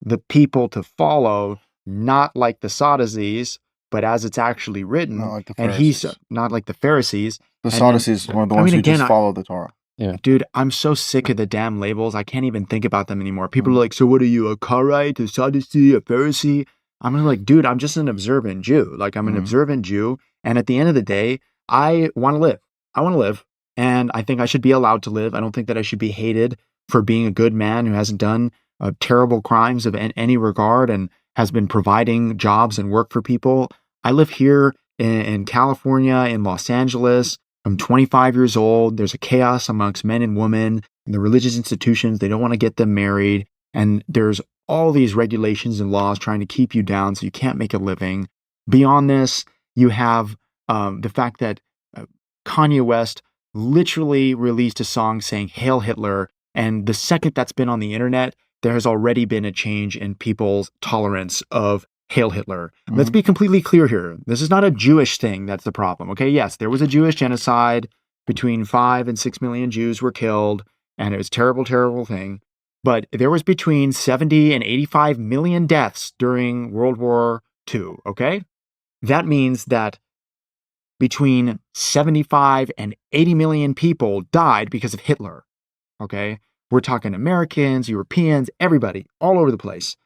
C: the people to follow, not like the Sadducees, but as it's actually written.
A: Not like the
C: and
A: Pharisees.
C: he's not like the Pharisees.
A: The Sadducees were the ones who just follow the Torah.
B: Yeah.
C: Dude, I'm so sick of the damn labels. I can't even think about them anymore. People are like, so what are you, a Karaite, a Sadducee, a Pharisee? I'm like, dude, I'm just an observant Jew. Like, I'm an observant Jew. And at the end of the day, I want to live. I want to live. And I think I should be allowed to live. I don't think that I should be hated for being a good man who hasn't done terrible crimes of any regard and has been providing jobs and work for people. I live here in California, in Los Angeles. I'm 25 years old. There's a chaos amongst men and women. the religious institutions, they don't want to get them married. And there's all these regulations and laws trying to keep you down so you can't make a living. Beyond this, you have the fact that Kanye West literally released a song saying Hail Hitler. And the second that's been on the internet, there has already been a change in people's tolerance of Hail Hitler. Mm-hmm. Let's be completely clear here. This is not a Jewish thing that's the problem. Okay, yes, there was a Jewish genocide. Between 5 and 6 million Jews were killed, and it was a terrible, terrible thing. But there was between 70 and 85 million deaths during World War II, okay? That means that between 75 and 80 million people died because of Hitler, okay? We're talking Americans, Europeans, everybody, all over the place.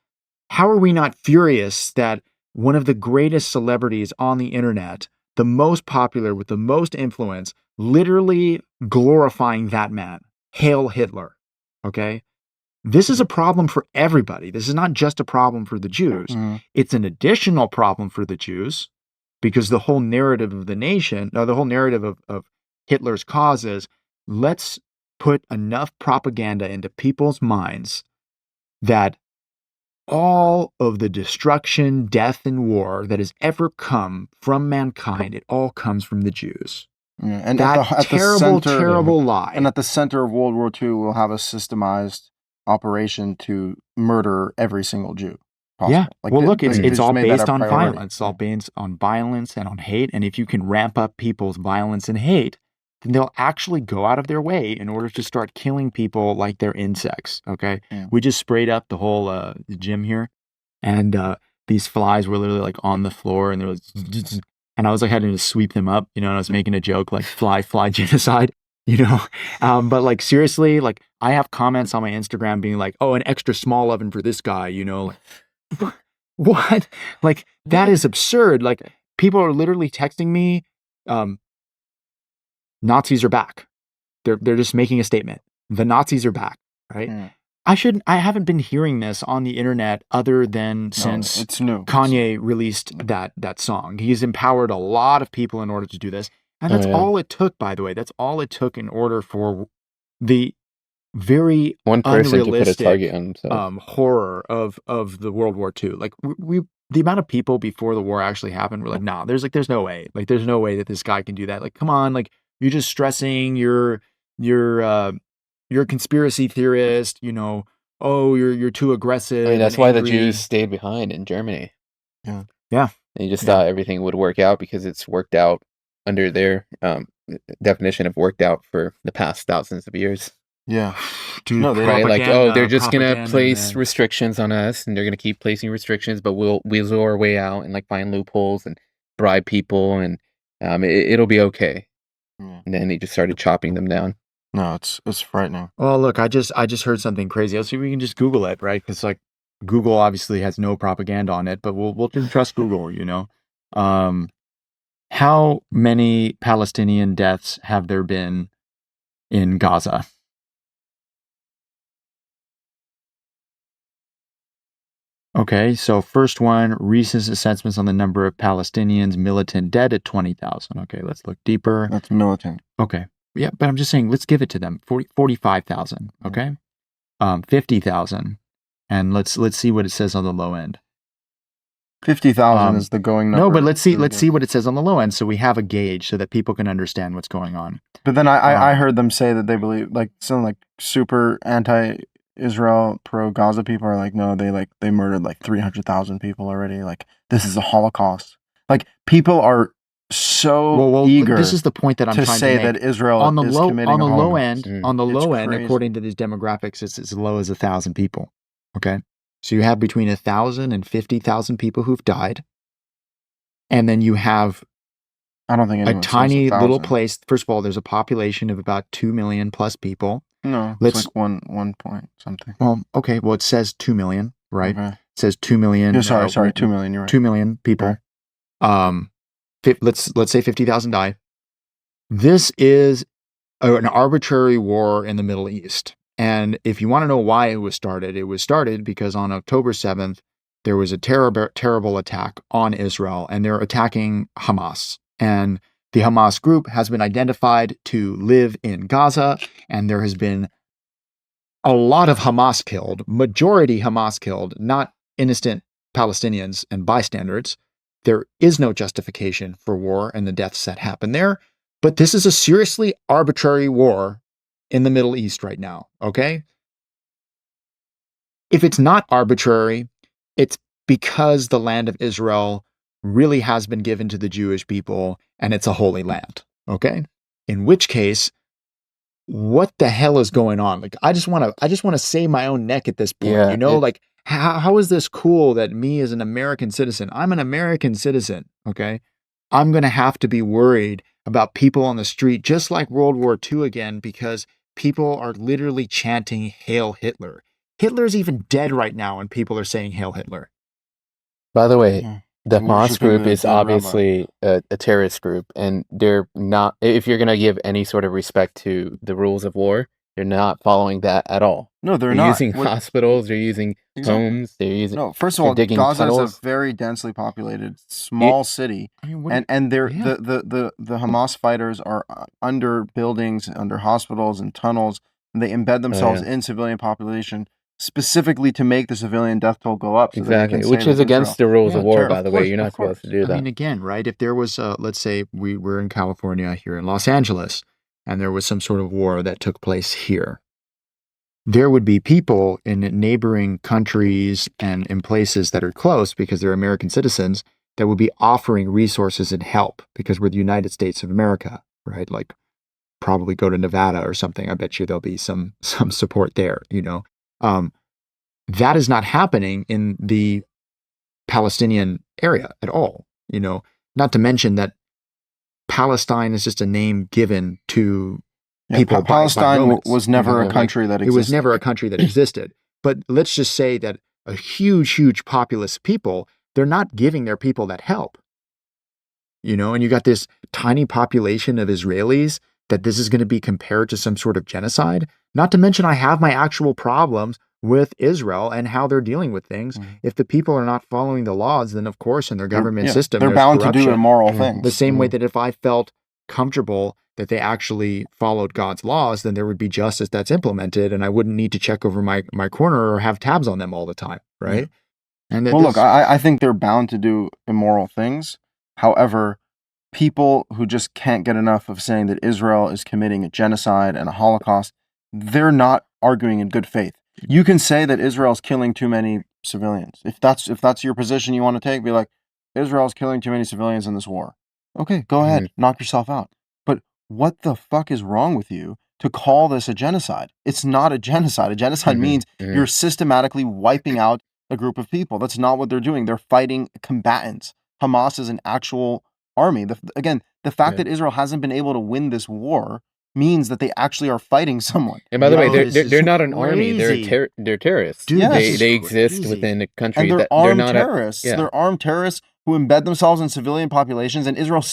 C: How are we not furious that one of the greatest celebrities on the internet, the most popular with the most influence, literally glorifying that man? Hail Hitler, okay? This is a problem for everybody. This is not just a problem for the Jews. It's an additional problem for the Jews because the whole narrative of the nation, or the whole narrative of Hitler's cause is, let's put enough propaganda into people's minds that all of the destruction, death, and war that has ever come from mankind, it all comes from the Jews.
A: Yeah, and
C: that
A: at
C: terrible,
A: the center,
C: terrible lie.
A: And at the center of World War II, we'll have a systemized operation to murder every single Jew possible.
C: Yeah.
A: Like
C: well, look, it's all
A: made that
C: based
A: a
C: on
A: priority.
C: violence. It's all based on violence and on hate. And if you can ramp up people's violence and hate, then they'll actually go out of their way in order to start killing people like they're insects. Okay.
A: Yeah.
C: We just sprayed up the whole gym here, and these flies were literally like on the floor, and there was, and I was like having to sweep them up, you know, and I was making a joke like fly genocide, you know. But like seriously, like I have comments on my Instagram being like, oh, an extra small oven for this guy, you know. What? Like that is absurd. Like people are literally texting me, Nazis are back. They're just making a statement. The Nazis are back, right?
A: Yeah.
C: I haven't been hearing this on the internet other than since
A: it's new.
C: Kanye released that song. He's empowered a lot of people in order to do this. And that's all it took, by the way. That's all it took in order for the very
B: one person to put a
C: unrealistic
B: target on himself.
C: Horror of the World War II. Like the amount of people before the war actually happened were like, nah, there's no way. Like there's no way that this guy can do that. Like, come on, like you're just stressing, you're a conspiracy theorist, you know, oh, you're too aggressive.
B: I mean, that's why the Jews stayed behind in Germany.
C: Yeah.
B: And you just thought everything would work out because it's worked out under their definition of worked out for the past thousands of years.
A: Yeah.
C: Dude,
A: no,
B: right? Like, oh, they're just going to place restrictions on us, and they're going to keep placing restrictions, but we'll weasel our way out and like find loopholes and bribe people, and it'll be okay.
A: Yeah.
B: And then they just started chopping them down.
A: No, it's frightening.
C: Well, look, I just heard something crazy. Let's see if we can just Google it, right? Because like Google obviously has no propaganda on it, but we'll just trust Google, you know. How many Palestinian deaths have there been in Gaza? Okay, so first one, recent assessments on the number of Palestinians militant dead at 20,000. Okay, let's look deeper.
A: That's militant.
C: Okay. Yeah, but I'm just saying, let's give it to them. 45,000, okay? 50,000. And let's see what it says on the low end.
A: 50,000 is the going number.
C: No, but let's see what it says on the low end so we have a gauge so that people can understand what's going on.
A: But then I heard them say that they believe, like, some like super anti-Israel pro-Gaza people are like, no, they murdered like 300,000 people already. Like, this is a Holocaust. Like, people are so eager.
C: This is the point that I'm trying to
A: say
C: make.
A: That Israel
C: on the
A: is
C: low
A: committing
C: on the
A: a
C: low
A: Holocaust.
C: end, on the low end,
A: crazy.
C: according to these demographics, it's as low as 1,000 people. Okay, so you have between 1,000 and 50,000 people who've died, and then you have
A: I don't think
C: a tiny little place. First of all, there's a population of about 2 million plus people.
A: No, it's like one point something.
C: Well, okay. Well, it says 2 million, right?
A: Okay.
C: It says 2 million.
A: Yeah, sorry, 2 million. You're right.
C: 2 million people.
A: Okay.
C: Let's say 50,000 died. This is an arbitrary war in the Middle East. And if you want to know why it was started because on October 7th, there was a terrible attack on Israel, and they're attacking Hamas. And the Hamas group has been identified to live in Gaza, and there has been a lot of Hamas killed, majority Hamas killed, not innocent Palestinians and bystanders. There is no justification for war and the deaths that happen there. But this is a seriously arbitrary war in the Middle East right now, okay? If it's not arbitrary, it's because the land of Israel really has been given to the Jewish people and it's a holy land, okay? In which case, what the hell is going on? Like, I just want to save my own neck at this point, like how is this cool that me as an American citizen, I'm an American citizen, okay? I'm going to have to be worried about people on the street, just like World War II again, because people are literally chanting Hail Hitler. Hitler's even dead right now and people are saying Hail Hitler.
B: By the way, the Hamas group is obviously a terrorist group, and they're not, if you're going to give any sort of respect to the rules of war, they're not following that at all.
A: No, they're not.
B: Using hospitals, they're using homes, they're using...
A: No, first of all, Gaza is a very densely populated, small city, and they're, the Hamas fighters are under buildings, under hospitals and tunnels, and they embed themselves in civilian population, specifically to make the civilian death toll go up. So
B: exactly, which is against the rules of war, by the way. You're not supposed to do that.
C: I mean, again, right? If there was, let's say we were in California here in Los Angeles, and there was some sort of war that took place here, there would be people in neighboring countries and in places that are close because they're American citizens that would be offering resources and help because we're the United States of America, right? Like probably go to Nevada or something. I bet you there'll be some support there, that is not happening in the Palestinian area at all, not to mention that Palestine is just a name given to people.
A: Palestine was never a country that existed.
C: It was never a country that existed. But let's just say that a huge populous people, they're not giving their people that help. And you got this tiny population of Israelis that this is going to be compared to some sort of genocide. Not to mention I have my actual problems with Israel and how they're dealing with things. If the people are not following the laws, then of course in their government system,
A: they're bound to do immoral things.
C: The same way that if I felt comfortable that they actually followed God's laws, then there would be justice that's implemented and I wouldn't need to check over my corner or have tabs on them all the time, right? And
A: look, I think they're bound to do immoral things. However, people who just can't get enough of saying that Israel is committing a genocide and a Holocaust, they're not arguing in good faith. You can say that Israel's killing too many civilians. If that's your position you want to take, be like, Israel's killing too many civilians in this war. Okay, go ahead, knock yourself out. But what the fuck is wrong with you to call this a genocide? It's not a genocide. A genocide means you're systematically wiping out a group of people. That's not what they're doing. They're fighting combatants. Hamas is an actual army. The fact that Israel hasn't been able to win this war means that they actually are fighting someone.
B: And by the way, they're not an army. They're terrorists. Dude, they exist within a country.
A: And they're armed terrorists. They're armed terrorists who embed themselves in civilian populations. And Israel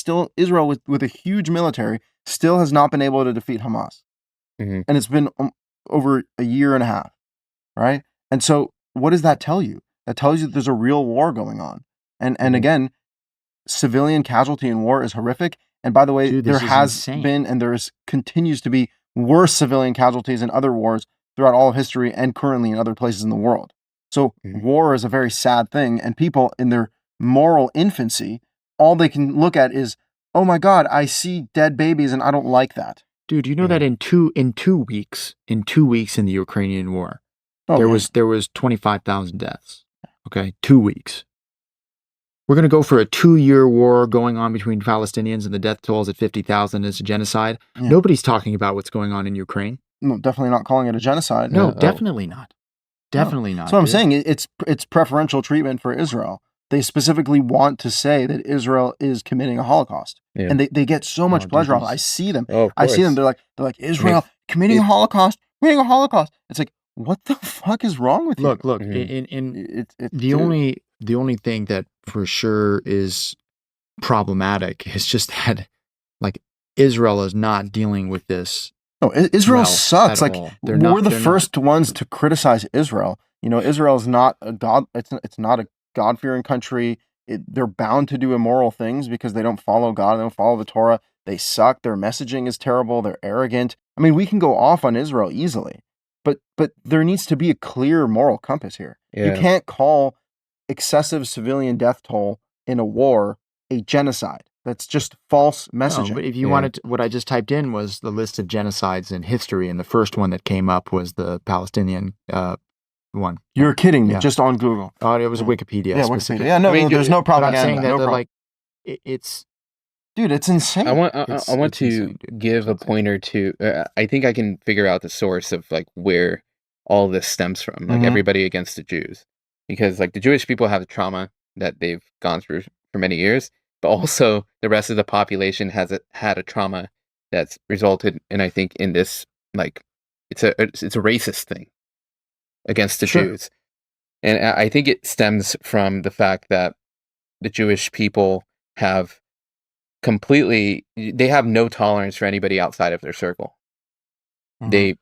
A: with a huge military still has not been able to defeat Hamas. And it's been over a year and a half, right? And so what does that tell you? That tells you that there's a real war going on. And again, civilian casualty in war is horrific. And by the way, there has been and continues to be worse civilian casualties in other wars throughout all of history and currently in other places in the world. So war is a very sad thing. And people in their moral infancy, all they can look at is, oh my God, I see dead babies and I don't like that.
C: Dude, you know that in two weeks in the Ukrainian war, there was 25,000 deaths. Okay, 2 weeks. We're going to go for a 2-year war going on between Palestinians and the death tolls at 50,000 as a genocide. Yeah. Nobody's talking about what's going on in Ukraine.
A: No, definitely not calling it a genocide.
C: No, definitely not. Definitely not.
A: So I'm saying it's preferential treatment for Israel. They specifically want to say that Israel is committing a Holocaust. Yeah. And they get so much pleasure off it. I see them. I see them. They're like Israel committing a Holocaust, committing a Holocaust. It's like, what the fuck is wrong with you?
C: Look, the only thing that for sure is problematic is just that, like, Israel is not dealing with this.
A: No, Israel sucks. Like, we're the first ones to criticize Israel. Israel is not a God. It's not a God-fearing country. They're bound to do immoral things because they don't follow God. They don't follow the Torah. They suck. Their messaging is terrible. They're arrogant. I mean, we can go off on Israel easily. but there needs to be a clear moral compass here.
B: Yeah.
A: You can't call excessive civilian death toll in a war a genocide. That's just false messaging.
D: No, but if you wanted to, what I just typed in was the list of genocides in history, and the first one that came up was the Palestinian one.
A: You're kidding me,
D: Yeah.
A: just on Google.
D: Oh, it was Wikipedia.
A: Yeah,
D: specifically.
A: Wikipedia. Yeah, no,
B: I mean,
A: there's no
D: But I'm
A: propaganda.
D: saying that
A: no
D: they're
A: pro-
D: like, it's
A: Dude, it's insane.
B: I want
D: It's
B: to
D: insane, dude.
B: give a
D: It's insane.
B: pointer to. I think I can figure out the source of like where all this stems from. Like
A: Mhm.
B: everybody against the Jews, because like the Jewish people have a trauma that they've gone through for many years, but also the rest of the population had a trauma that's resulted in, I think, in this like it's a racist thing against the
D: Sure.
B: Jews, and I think it stems from the fact that the Jewish people have they have no tolerance for anybody outside of their circle.
A: Mhm.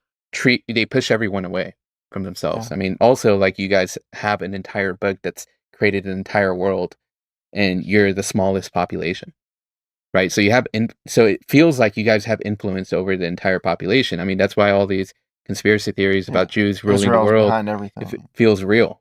B: They push everyone away from themselves.
A: Yeah.
B: I mean, also like you guys have an entire book that's created an entire world, and you're the smallest population, right? So so it feels like you guys have influence over the entire population. I mean, that's why all these conspiracy theories about Jews ruling
A: Israel's
B: the world,
A: behind everything.
B: if it feels real.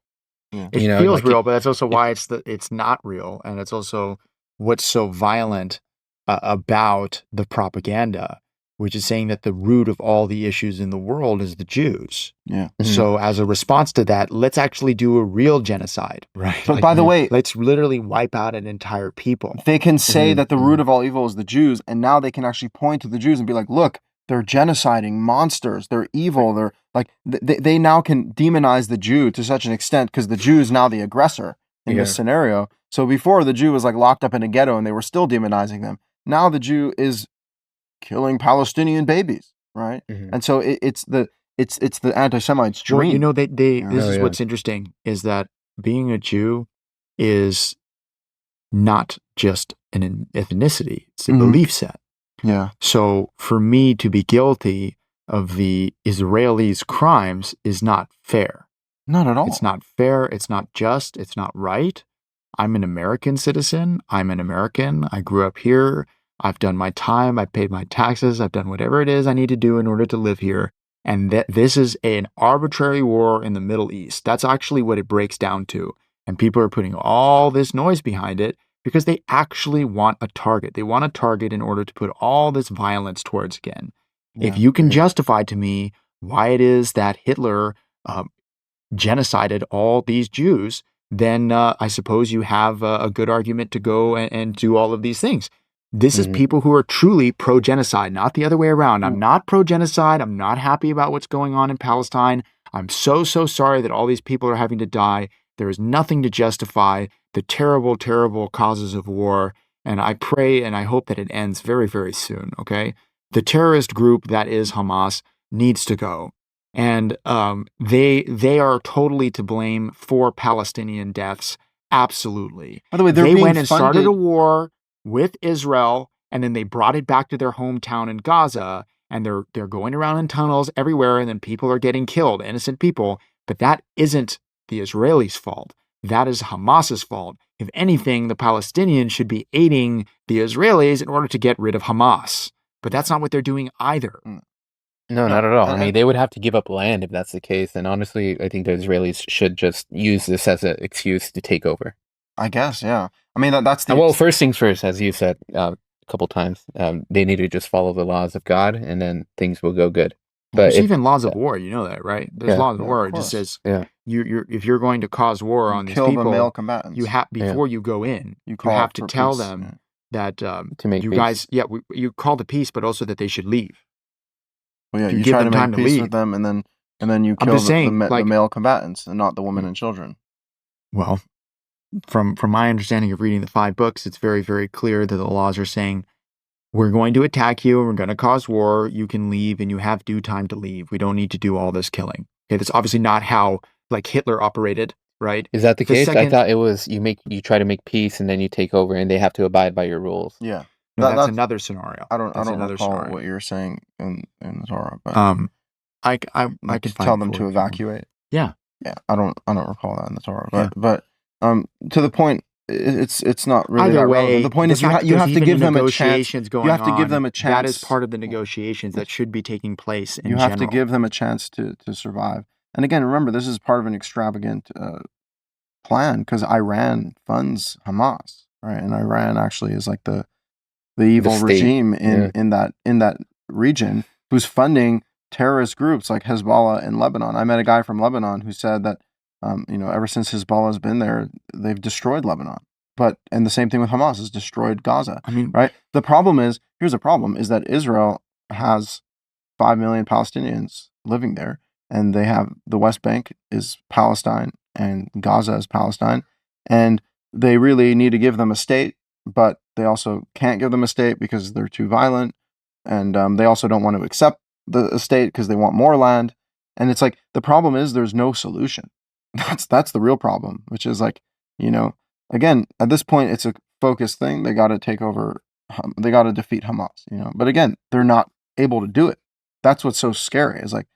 D: It
B: You know,
D: feels
B: like
D: real, but that's also why it's not real, and it's also what's so violent about the propaganda, which is saying that the root of all the issues in the world is the Jews.
A: Yeah.
B: Mhm.
D: So as a response to that, let's actually do a real genocide, right?
A: But by the way,
D: let's literally wipe out an entire people.
A: they can say
D: Mhm.
A: that the root of all evil is the Jews, and now they can actually point to the Jews and be like, look, they're genociding monsters. They're evil. They're like, they now can demonize the Jew to such an extent because the Jew is now the aggressor in this scenario. So before, the Jew was like locked up in a ghetto and they were still demonizing them. Now the Jew is killing Palestinian babies, right?
B: Mhm.
A: And so it's the anti-Semites' dream.
D: Well, you know, this
B: Oh,
D: is
B: yeah.
D: what's interesting is that being a Jew is not just an ethnicity; it's a
A: Mhm.
D: belief set.
A: Yeah.
D: So for me to be guilty of the Israelis' crimes is not fair.
A: Not at all.
D: It's not fair. It's not just. It's not right. I'm an American citizen. I'm an American. I grew up here. I've done my time. I've paid my taxes. I've done whatever it is I need to do in order to live here. And that this is an arbitrary war in the Middle East. That's actually what it breaks down to. And people are putting all this noise behind it because they actually want a target. They want a target in order to put all this violence towards again. If
A: Yeah.
D: you can justify to me why it is that Hitler genocided all these Jews, then I suppose you have a good argument to go and do all of these things. This is
B: Mhm.
D: people who are truly pro-genocide, not the other way around. I'm not pro-genocide. I'm not happy about what's going on in Palestine. I'm so sorry that all these people are having to die. There is nothing to justify the terrible, terrible causes of war. And I pray and I hope that it ends very, very soon, okay? The terrorist group that is Hamas needs to go. And they are totally to blame for Palestinian deaths. Absolutely.
A: By the way,
D: They
A: being
D: went and started
A: funded-
D: a war with Israel, and then they brought it back to their hometown in Gaza, and they're going around in tunnels everywhere, and then people are getting killed, innocent people. But that isn't the Israelis' fault. That is Hamas's fault. If anything, the Palestinians should be aiding the Israelis in order to get rid of Hamas. But that's not what they're doing either.
B: No, not at all. I
A: and-
B: mean, they would have to give up land if that's the case. And honestly, I think the Israelis should just use this as an excuse to take over.
A: I guess, yeah. I mean, that's the...
B: Well, first things first, as you said a couple times, they need to just follow the laws of God, and then things will go good. But
D: There's
B: if,
D: even laws of war, you know that, right? There's
B: Yeah.
D: laws of
A: Yeah,
D: war.
A: of
D: It just
A: course.
D: says
B: Yeah.
D: if you're going to cause war on these
A: kill
D: people,
A: the male combatants.
D: you have before you go in,
A: You
D: you
A: call
D: have
A: it
D: to
A: for
D: tell
A: peace,
D: them that
B: to make
D: you
B: peace.
D: guys, you call the peace, but also that they should leave.
A: Well, yeah,
D: if you
A: you
D: give
A: try to
D: them time
A: make
D: to
A: peace
D: leave.
A: with them, and then you
D: I'm
A: kill
D: just saying,
A: the
D: like-
A: male combatants and not the women and children.
D: Well, from my understanding of reading the 5 books, it's very, very clear that the laws are saying we're going to attack you and we're going to cause war. You can leave and you have due time to leave. We don't need to do all this killing. Okay, that's obviously not how like Hitler operated, right?
B: Is that the
D: The
B: case? I
D: second-
B: thought it was you try to make peace and then you take over, and they have to abide by your rules.
A: Yeah,
D: No,
A: That-
D: that's another scenario.
A: I don't
D: That's another
A: recall
D: scenario.
A: what you're saying in the Torah, but
D: I can
A: like,
D: find
A: tell
D: it
A: them
D: for
A: to
D: you.
A: evacuate.
D: Yeah.
A: Yeah, I don't recall that in the Torah, but to the point, it's not really
D: Either
A: that
D: way,
A: relevant. The point is you have to give them a chance. You have to give them a chance.
D: That is part of the negotiations that should be taking place in
A: You have to
D: general.
A: give them a chance to survive. And again, remember, this is part of an extravagant plan because Iran funds Hamas, right? And Iran actually is like the evil regime in that region who's funding terrorist groups like Hezbollah in Lebanon. I met a guy from Lebanon who said that ever since Hezbollah has been there, they've destroyed Lebanon. And the same thing with Hamas has destroyed Gaza.
D: I mean,
A: right? The problem is, here's the problem, is that Israel has 5 million Palestinians living there, and they have the West Bank is Palestine and Gaza is Palestine, and they really need to give them a state, but they also can't give them a state because they're too violent, and they also don't want to accept the state because they want more land. And it's like, the problem is there's no solution. That's the real problem, which is like, again, at this point, it's a focused thing. They got to take over. They got to defeat Hamas, But again, they're not able to do it. That's what's so scary. Is like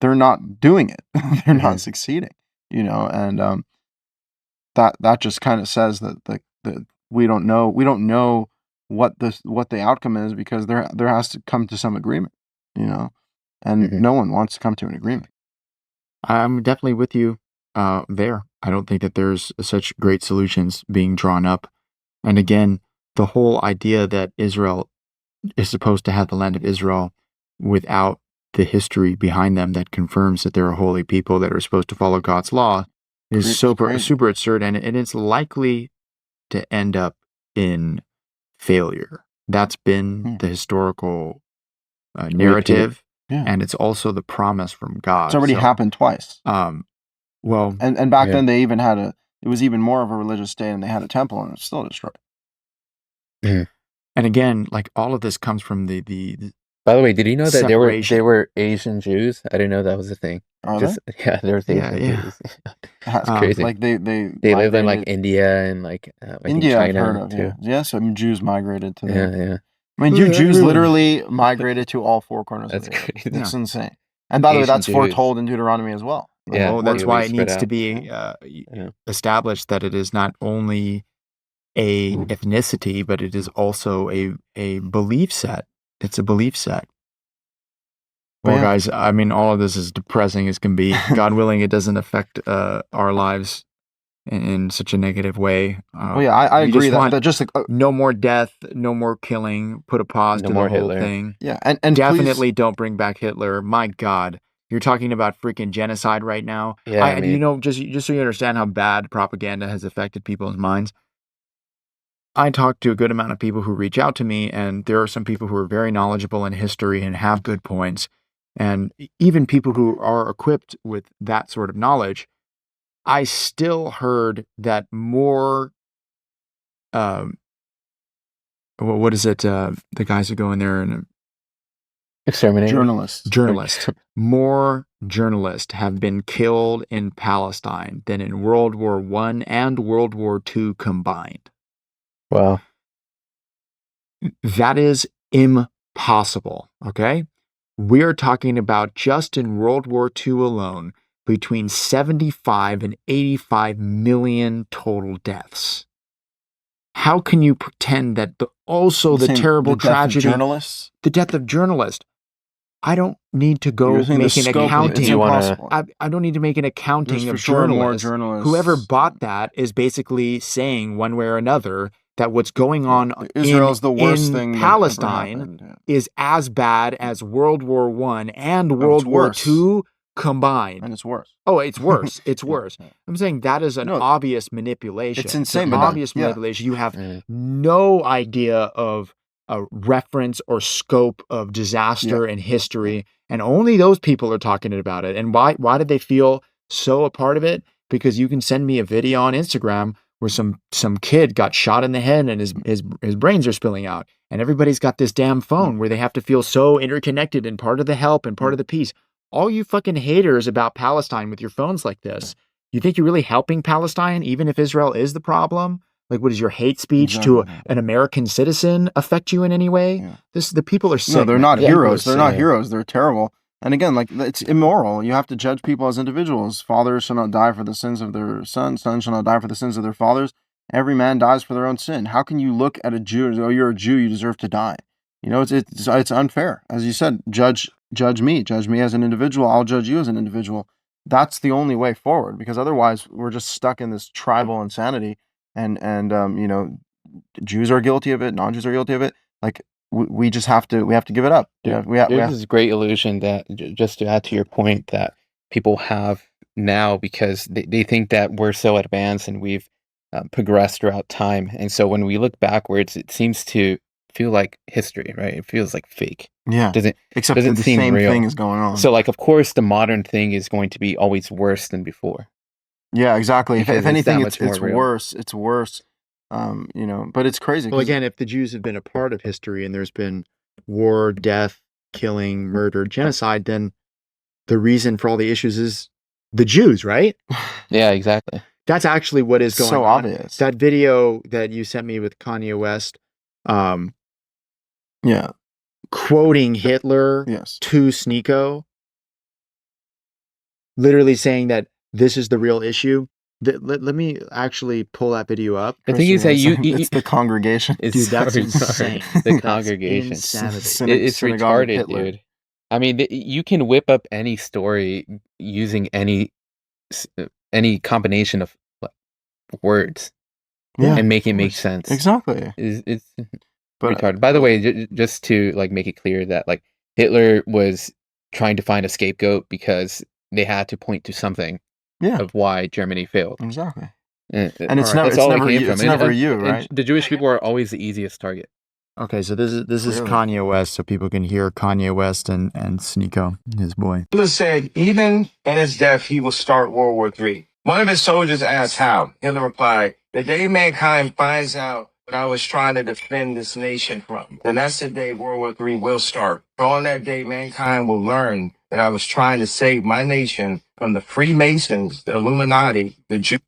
A: they're not doing it. They're not succeeding, And that just kind of says that we don't know. We don't know what the outcome is because there has to come to some agreement, And no one wants to come to an agreement.
D: I'm definitely with you. There. I don't think that there's such great solutions being drawn up. And again, the whole idea that Israel is supposed to have the land of Israel without the history behind them that confirms that they're a holy people that are supposed to follow God's law is super absurd, and it's likely to end up in failure. That's been the historical narrative, and it's also the promise from God.
A: It's already happened twice.
D: Well,
A: and back then they even had it was even more of a religious state, and they had a temple, and it's still destroyed.
D: And again, like all of this comes from the
B: By the way, did you know that
D: separation.
B: they were Asian Jews? I didn't know that was a thing.
A: Are they?
B: Yeah, there was Asian Jews. That's crazy.
A: Like they
B: lived in like India and like
A: India,
B: China
A: I've heard of,
B: too.
A: Yeah, so Jews migrated to there.
B: Yeah.
A: I mean, Jews literally migrated to all four corners of the earth.
B: Crazy.
A: It's insane. And by the way,
B: Asian
A: that's
B: Jews.
A: foretold in Deuteronomy as well.
B: Yeah,
D: well, that's why it
B: spread
D: needs to
B: out.
D: be established that it is not only a ethnicity, but it is also a belief set. It's a belief set. Well, guys, I mean, all of this is depressing as can be. God willing, it doesn't affect our lives in such a negative way.
A: I agree that just like,
D: no more death, no more killing, put a pause to the whole
B: Hitler.
D: thing.
A: Yeah, and
D: definitely don't bring back Hitler. My God, you're talking about freaking genocide right now.
B: Yeah,
D: just so you understand how bad propaganda has affected people's minds. I talk to a good amount of people who reach out to me, and there are some people who are very knowledgeable in history and have good points. And even people who are equipped with that sort of knowledge, I still heard that more, what is it? The guys who go in there and
B: exterminate
D: journalists. More journalists have been killed in Palestine than in World War I and World War II combined.
B: Wow.
D: That is impossible, okay? We're talking about just in World War II alone, between 75 and 85 million total deaths. How can you pretend that the terrible tragedy, the death of journalists? I don't need to go make an accounting. I don't need to make an accounting of journalists. Whoever bought that is basically saying one way or another that what's going on
A: Israel's the worst thing
D: in Palestine is as bad as World War I and World War II combined.
A: And it's worse.
D: Oh, it's worse. It's worse. I'm saying that is an obvious manipulation.
A: It's insane.
D: Manipulation. You have no idea of a reference or scope of disaster in history, and only those people are talking about it. And why did they feel so a part of it? Because you can send me a video on Instagram where some kid got shot in the head and his brains are spilling out, and everybody's got this damn phone where they have to feel so interconnected and part of the help and part of the peace. All you fucking haters about Palestine with your phones like this, you think you're really helping Palestine even if Israel is the problem? Like, what is your hate speech to an American citizen affect you in any way? Yeah. The people are sick.
A: No, they're not heroes. They're not heroes. They're terrible. And again, like, it's immoral. You have to judge people as individuals. Fathers shall not die for the sins of their sons. Sons shall not die for the sins of their fathers. Every man dies for their own sin. How can you look at a Jew and say, oh, you're a Jew, you deserve to die? You know, it's unfair. As you said, judge me as an individual. I'll judge you as an individual. That's the only way forward, because otherwise we're just stuck in this tribal insanity. And you know, Jews are guilty of it. Non-Jews are guilty of it. Like we just have to give it up.
B: There's this great illusion that, just to add to your point, that people have now, because they think that we're so advanced and we've progressed throughout time. And so when we look backwards, it seems to feel like history, right? It feels like fake.
A: Yeah. Except
B: doesn't
A: the
B: seem
A: same
B: real.
A: thing is going on.
B: So, like, of course, the modern thing is going to be always worse than before.
A: Yeah, exactly. If anything, it's
B: real.
A: worse. It's worse. You know, but it's crazy.
C: Well, again, if the Jews have been a part of history and there's been war, death, killing, murder, genocide, then the reason for all the issues is the Jews, right?
B: Yeah, exactly.
C: That's actually what is going
A: so
C: on.
A: Obvious.
C: That video that you sent me with Kanye West,
A: yeah,
C: quoting Hitler to Sneeko, literally saying that this is the real issue. Let me actually pull that video up.
B: The thing is that
A: it's the congregation.
C: Dude, that's insane.
B: The congregation.
C: It's
B: retarded, dude. I mean, you can whip up any story using any combination of words, and make it make sense.
A: Exactly.
B: It's retarded. By the way, just to like make it clear that like Hitler was trying to find a scapegoat because they had to point to something of why Germany failed.
A: Exactly.
B: And
A: it's never you, right?
B: The Jewish people are always the easiest target.
C: Okay, so this is Kanye West, so people can hear Kanye West and Sneeko, his boy.
E: Hitler said even in his death, he will start World War III. One of his soldiers asked how. Hitler replied, the day mankind finds out what I was trying to defend this nation from, then that's the day World War III will start. For on that day, mankind will learn that I was trying to save my nation from the Freemasons, the Illuminati, the Jews.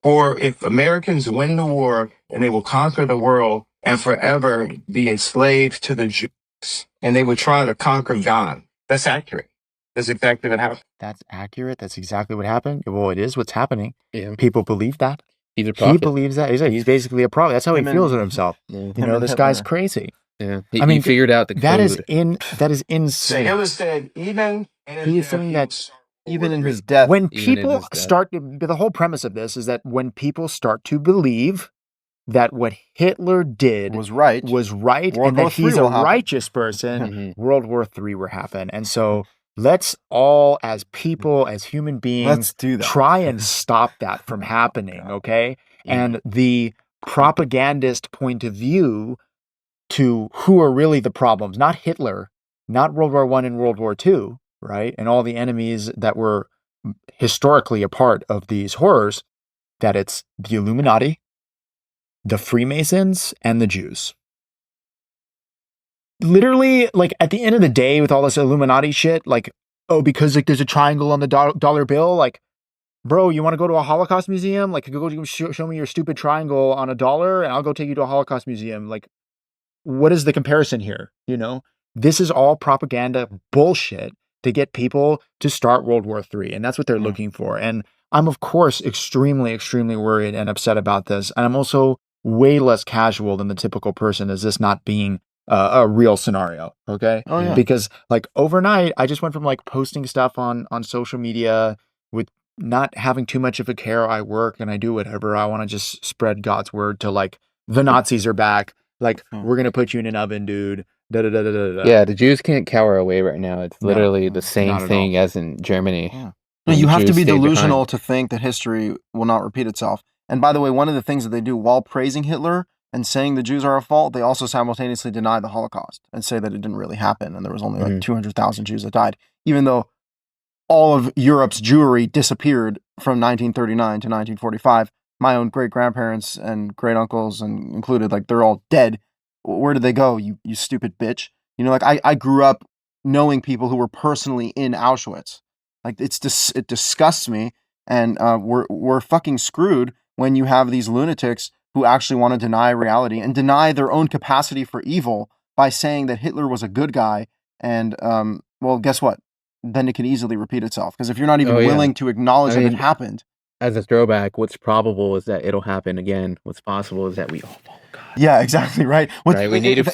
E: For if Americans win the war, then they will conquer the world and forever be enslaved to the Jews. And they will try to conquer God. That's accurate. That's exactly what happened.
C: That's accurate. That's exactly what happened. Well, it is what's happening.
B: Yeah.
C: People believe that.
B: He's a prophet.
C: He believes that. He's basically a prophet. That's how he feels of himself.
B: Yeah.
C: You know, this guy's crazy.
B: Yeah. He figured out the code.
C: That is insane.
E: So Hitler said even
C: he's saying that
A: even in his death.
C: When people the whole premise of this is that when people start to believe that what Hitler did was right, and that he's a righteous person, World War III will happen. And so let's all, as people, as human beings, try and stop that from happening, okay? And the propagandist point of view to who are really the problems, not Hitler, not World War I and World War II, right? And all the enemies that were historically a part of these horrors, that it's the Illuminati, the Freemasons, and the Jews. Literally, like, at the end of the day, with all this Illuminati shit, like, oh, because like there's a triangle on the dollar bill, like, bro, you want to go to a Holocaust museum? Like, go show me your stupid triangle on a dollar, and I'll go take you to a Holocaust museum. Like, what is the comparison here? You know, this is all propaganda bullshit to get people to start World War III, and that's what they're looking for. And I'm, of course, extremely, extremely worried and upset about this. And I'm also way less casual than the typical person as this not being a real scenario, okay?
A: Oh, yeah.
C: Because, like, overnight, I just went from, like, posting stuff on social media with not having too much of a care. I work and I do whatever. I want to just spread God's word to, like, the Nazis are back. Like, we're going to put you in an oven, dude. Da-da-da-da-da-da.
B: Yeah, the Jews can't cower away right now. It's literally the same thing as in Germany.
A: Yeah. You have to be delusional to think that history will not repeat itself. And by the way, one of the things that they do while praising Hitler and saying the Jews are at fault, they also simultaneously deny the Holocaust and say that it didn't really happen and there was only like 200,000 Jews that died, even though all of Europe's Jewry disappeared from 1939 to 1945. My own great-grandparents and great-uncles and included, like, they're all dead. Where did they go, you stupid bitch? You know, like, I grew up knowing people who were personally in Auschwitz. Like, it disgusts me, and we're fucking screwed when you have these lunatics who actually want to deny reality and deny their own capacity for evil by saying that Hitler was a good guy. And, well, guess what? Then it can easily repeat itself. Because if you're not even willing to acknowledge that it happened,
B: as a throwback, what's probable is that it'll happen again. What's possible is that we all follow God.
A: Yeah, exactly, right.
B: Right? We need to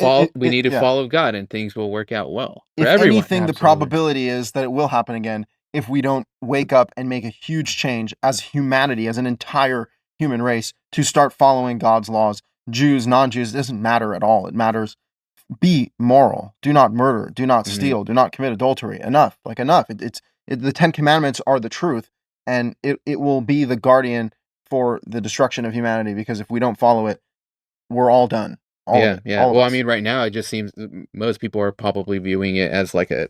B: follow God, and things will work out well for
A: If
B: everyone.
A: anything, the
D: Absolutely.
A: probability is that it will happen again if we don't wake up and make a huge change as humanity, as an entire human race, to start following God's laws. Jews, non-Jews, it doesn't matter at all. It matters. Be moral. Do not murder. Do not steal. Do not commit adultery. Enough. Like enough. The 10 Commandments are the truth, and it will be the guardian for the destruction of humanity, because if we don't follow it, we're all done.
B: Yeah. Well, I mean, right now it just seems most people are probably viewing it as like a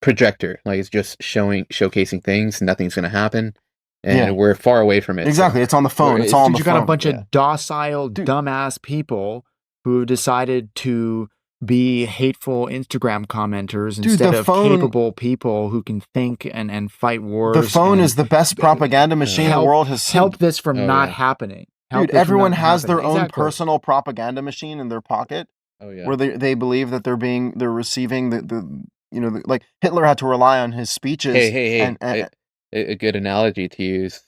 B: projector, like it's just showcasing things. Nothing's going to happen, and we're far away from it.
A: Exactly,
B: So
A: it's on the phone. It's all on the
D: You
A: phone.
D: got a bunch of docile, dumbass people who decided to be hateful Instagram commenters instead of capable people who can think and fight wars.
A: The phone is the best propaganda machine the world has seen.
D: Help this from not happening.
A: Dude, everyone has their own personal propaganda machine in their pocket.
B: Oh yeah.
A: Where they believe that they're receiving like Hitler had to rely on his speeches.
B: Hey. A good analogy to use,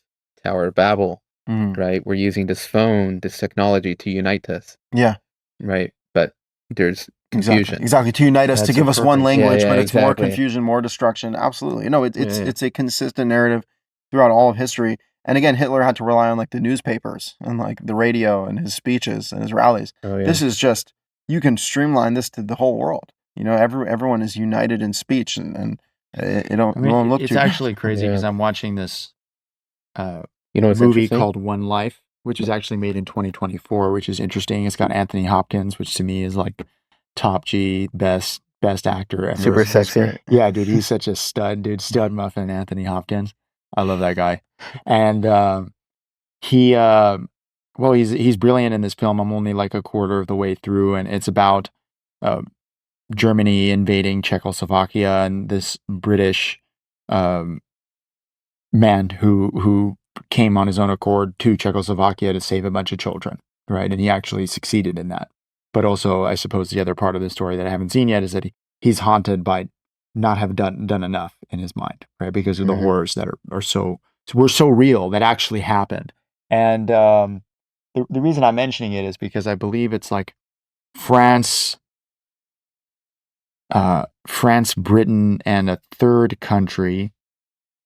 B: Tower of Babel, right? We're using this phone, this technology to unite us.
A: Yeah.
B: Right. But there's confusion.
A: Exactly. To unite us, to give us one language, but it's more
B: exactly.
A: confusion, more destruction. Absolutely. No, it's a consistent narrative throughout all of history. And again, Hitler had to rely on like the newspapers and like the radio and his speeches and his rallies.
B: Oh, yeah.
A: This is just, you can streamline this to the whole world. You know, everyone is united in speech, and it won't look
D: it's
A: too
D: actually crazy because I'm watching this
B: movie
D: called One Life, which is actually made in 2024, which is interesting. It's got Anthony Hopkins, which to me is like top G, best actor ever.
B: Super sexy.
D: Yeah, dude, he's such a stud, dude. Stud muffin, Anthony Hopkins. I love that guy. And he's brilliant in this film. I'm only like a quarter of the way through, and it's about Germany invading Czechoslovakia, and this British man who came on his own accord to Czechoslovakia to save a bunch of children, right? And he actually succeeded in that. But also, I suppose the other part of the story that I haven't seen yet is that he's haunted by not have done enough in his mind, right? Because of the horrors that were so real that actually happened. And the reason I'm mentioning it is because I believe it's like France, Britain, and a third country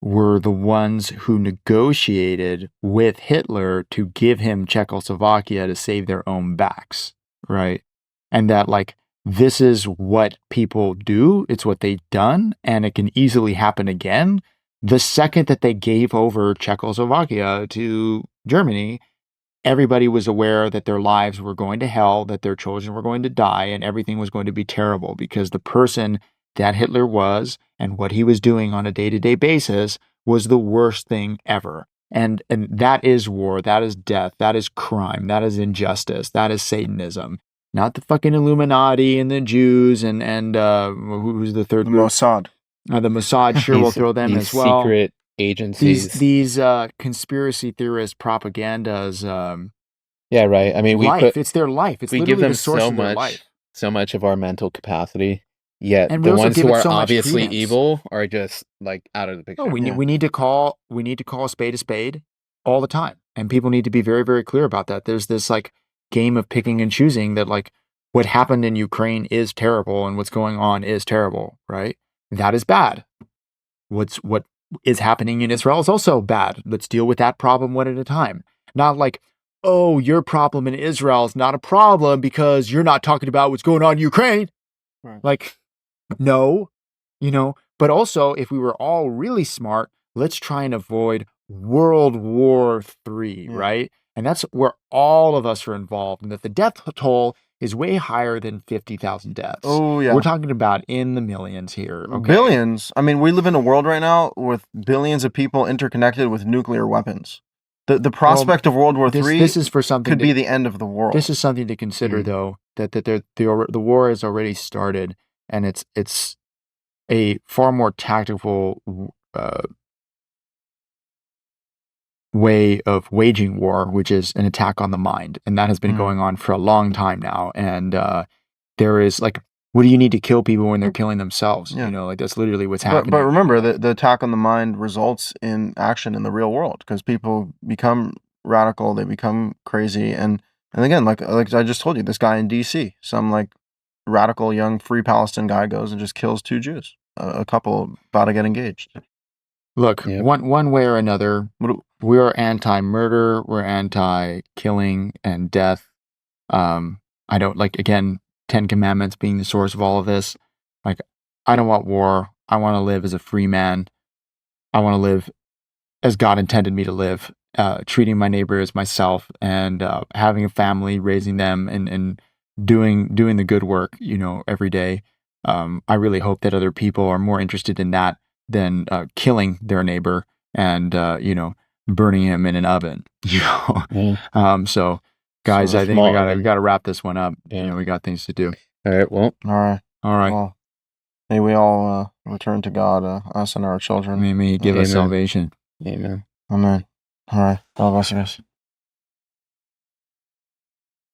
D: were the ones who negotiated with Hitler to give him Czechoslovakia to save their own backs, right? And that like, this is what people do. It's what they've done, and it can easily happen again. The second that they gave over Czechoslovakia to Germany, everybody was aware that their lives were going to hell, that their children were going to die, and everything was going to be terrible because the person that Hitler was and what he was doing on a day-to-day basis was the worst thing ever. And that is war, that is death, that is crime, that is injustice, that is Satanism. Not the fucking Illuminati and the Jews and who's the third group?
A: Mossad.
D: The Mossad, sure, we'll throw them as well.
B: Secret agencies.
D: These conspiracy theorist propagandas.
B: Yeah, right. I mean,
D: it's their life. It's
B: we
D: literally
B: give them
D: the source of their life.
B: So much of our mental capacity. Yet
D: and
B: the ones who are obviously evil are just like out of the picture.
D: Oh, we need to call a spade all the time, and people need to be very, very clear about that. There's this like game of picking and choosing that like what happened in Ukraine is terrible and what's going on is terrible, right? That is bad. What is happening in Israel is also bad. Let's deal with that problem one at a time. Not like, oh, your problem in Israel is not a problem because you're not talking about what's going on in Ukraine. Right. Like, no, but also if we were all really smart, let's try and avoid World War III, right? And that's where all of us are involved, and that the death toll is way higher than 50,000 deaths.
A: Oh, yeah.
D: We're talking about in the millions here. Okay?
A: Billions. I mean, we live in a world right now with billions of people interconnected with nuclear weapons. The prospect of World War III
D: this is for something
A: could be the end of the world.
D: This is something to consider, though, that the war has already started, and it's a far more tactical way of waging war, which is an attack on the mind. And that has been going on for a long time now. And there is like What do you need to kill people when they're killing themselves?
A: Yeah.
D: You know, like that's literally what's happening.
A: But remember, the attack on the mind results in action in the real world because people become radical, they become crazy, and again, like I just told you, this guy in D.C., some like radical young free Palestine guy goes and just kills 2 Jews, a couple about to get engaged.
D: Look,
B: Yep.
D: one way or another, we are anti-murder, we're anti-killing and death. I don't like, again, 10 Commandments being the source of all of this. Like, I don't want war. I want to live as a free man. I want to live as God intended me to live, treating my neighbor as myself, and having a family, raising them, and doing the good work, you know, every day. I really hope that other people are more interested in that than killing their neighbor and you know, burning him in an oven. You know, so guys, I think we got to wrap this one up.
B: Yeah.
D: You know, we got things to do.
B: All right. Well,
A: All right. Well, may we all return to God, us and our children.
D: May He give us
B: Amen.
D: salvation.
B: Amen.
A: Amen. All right. God bless you guys.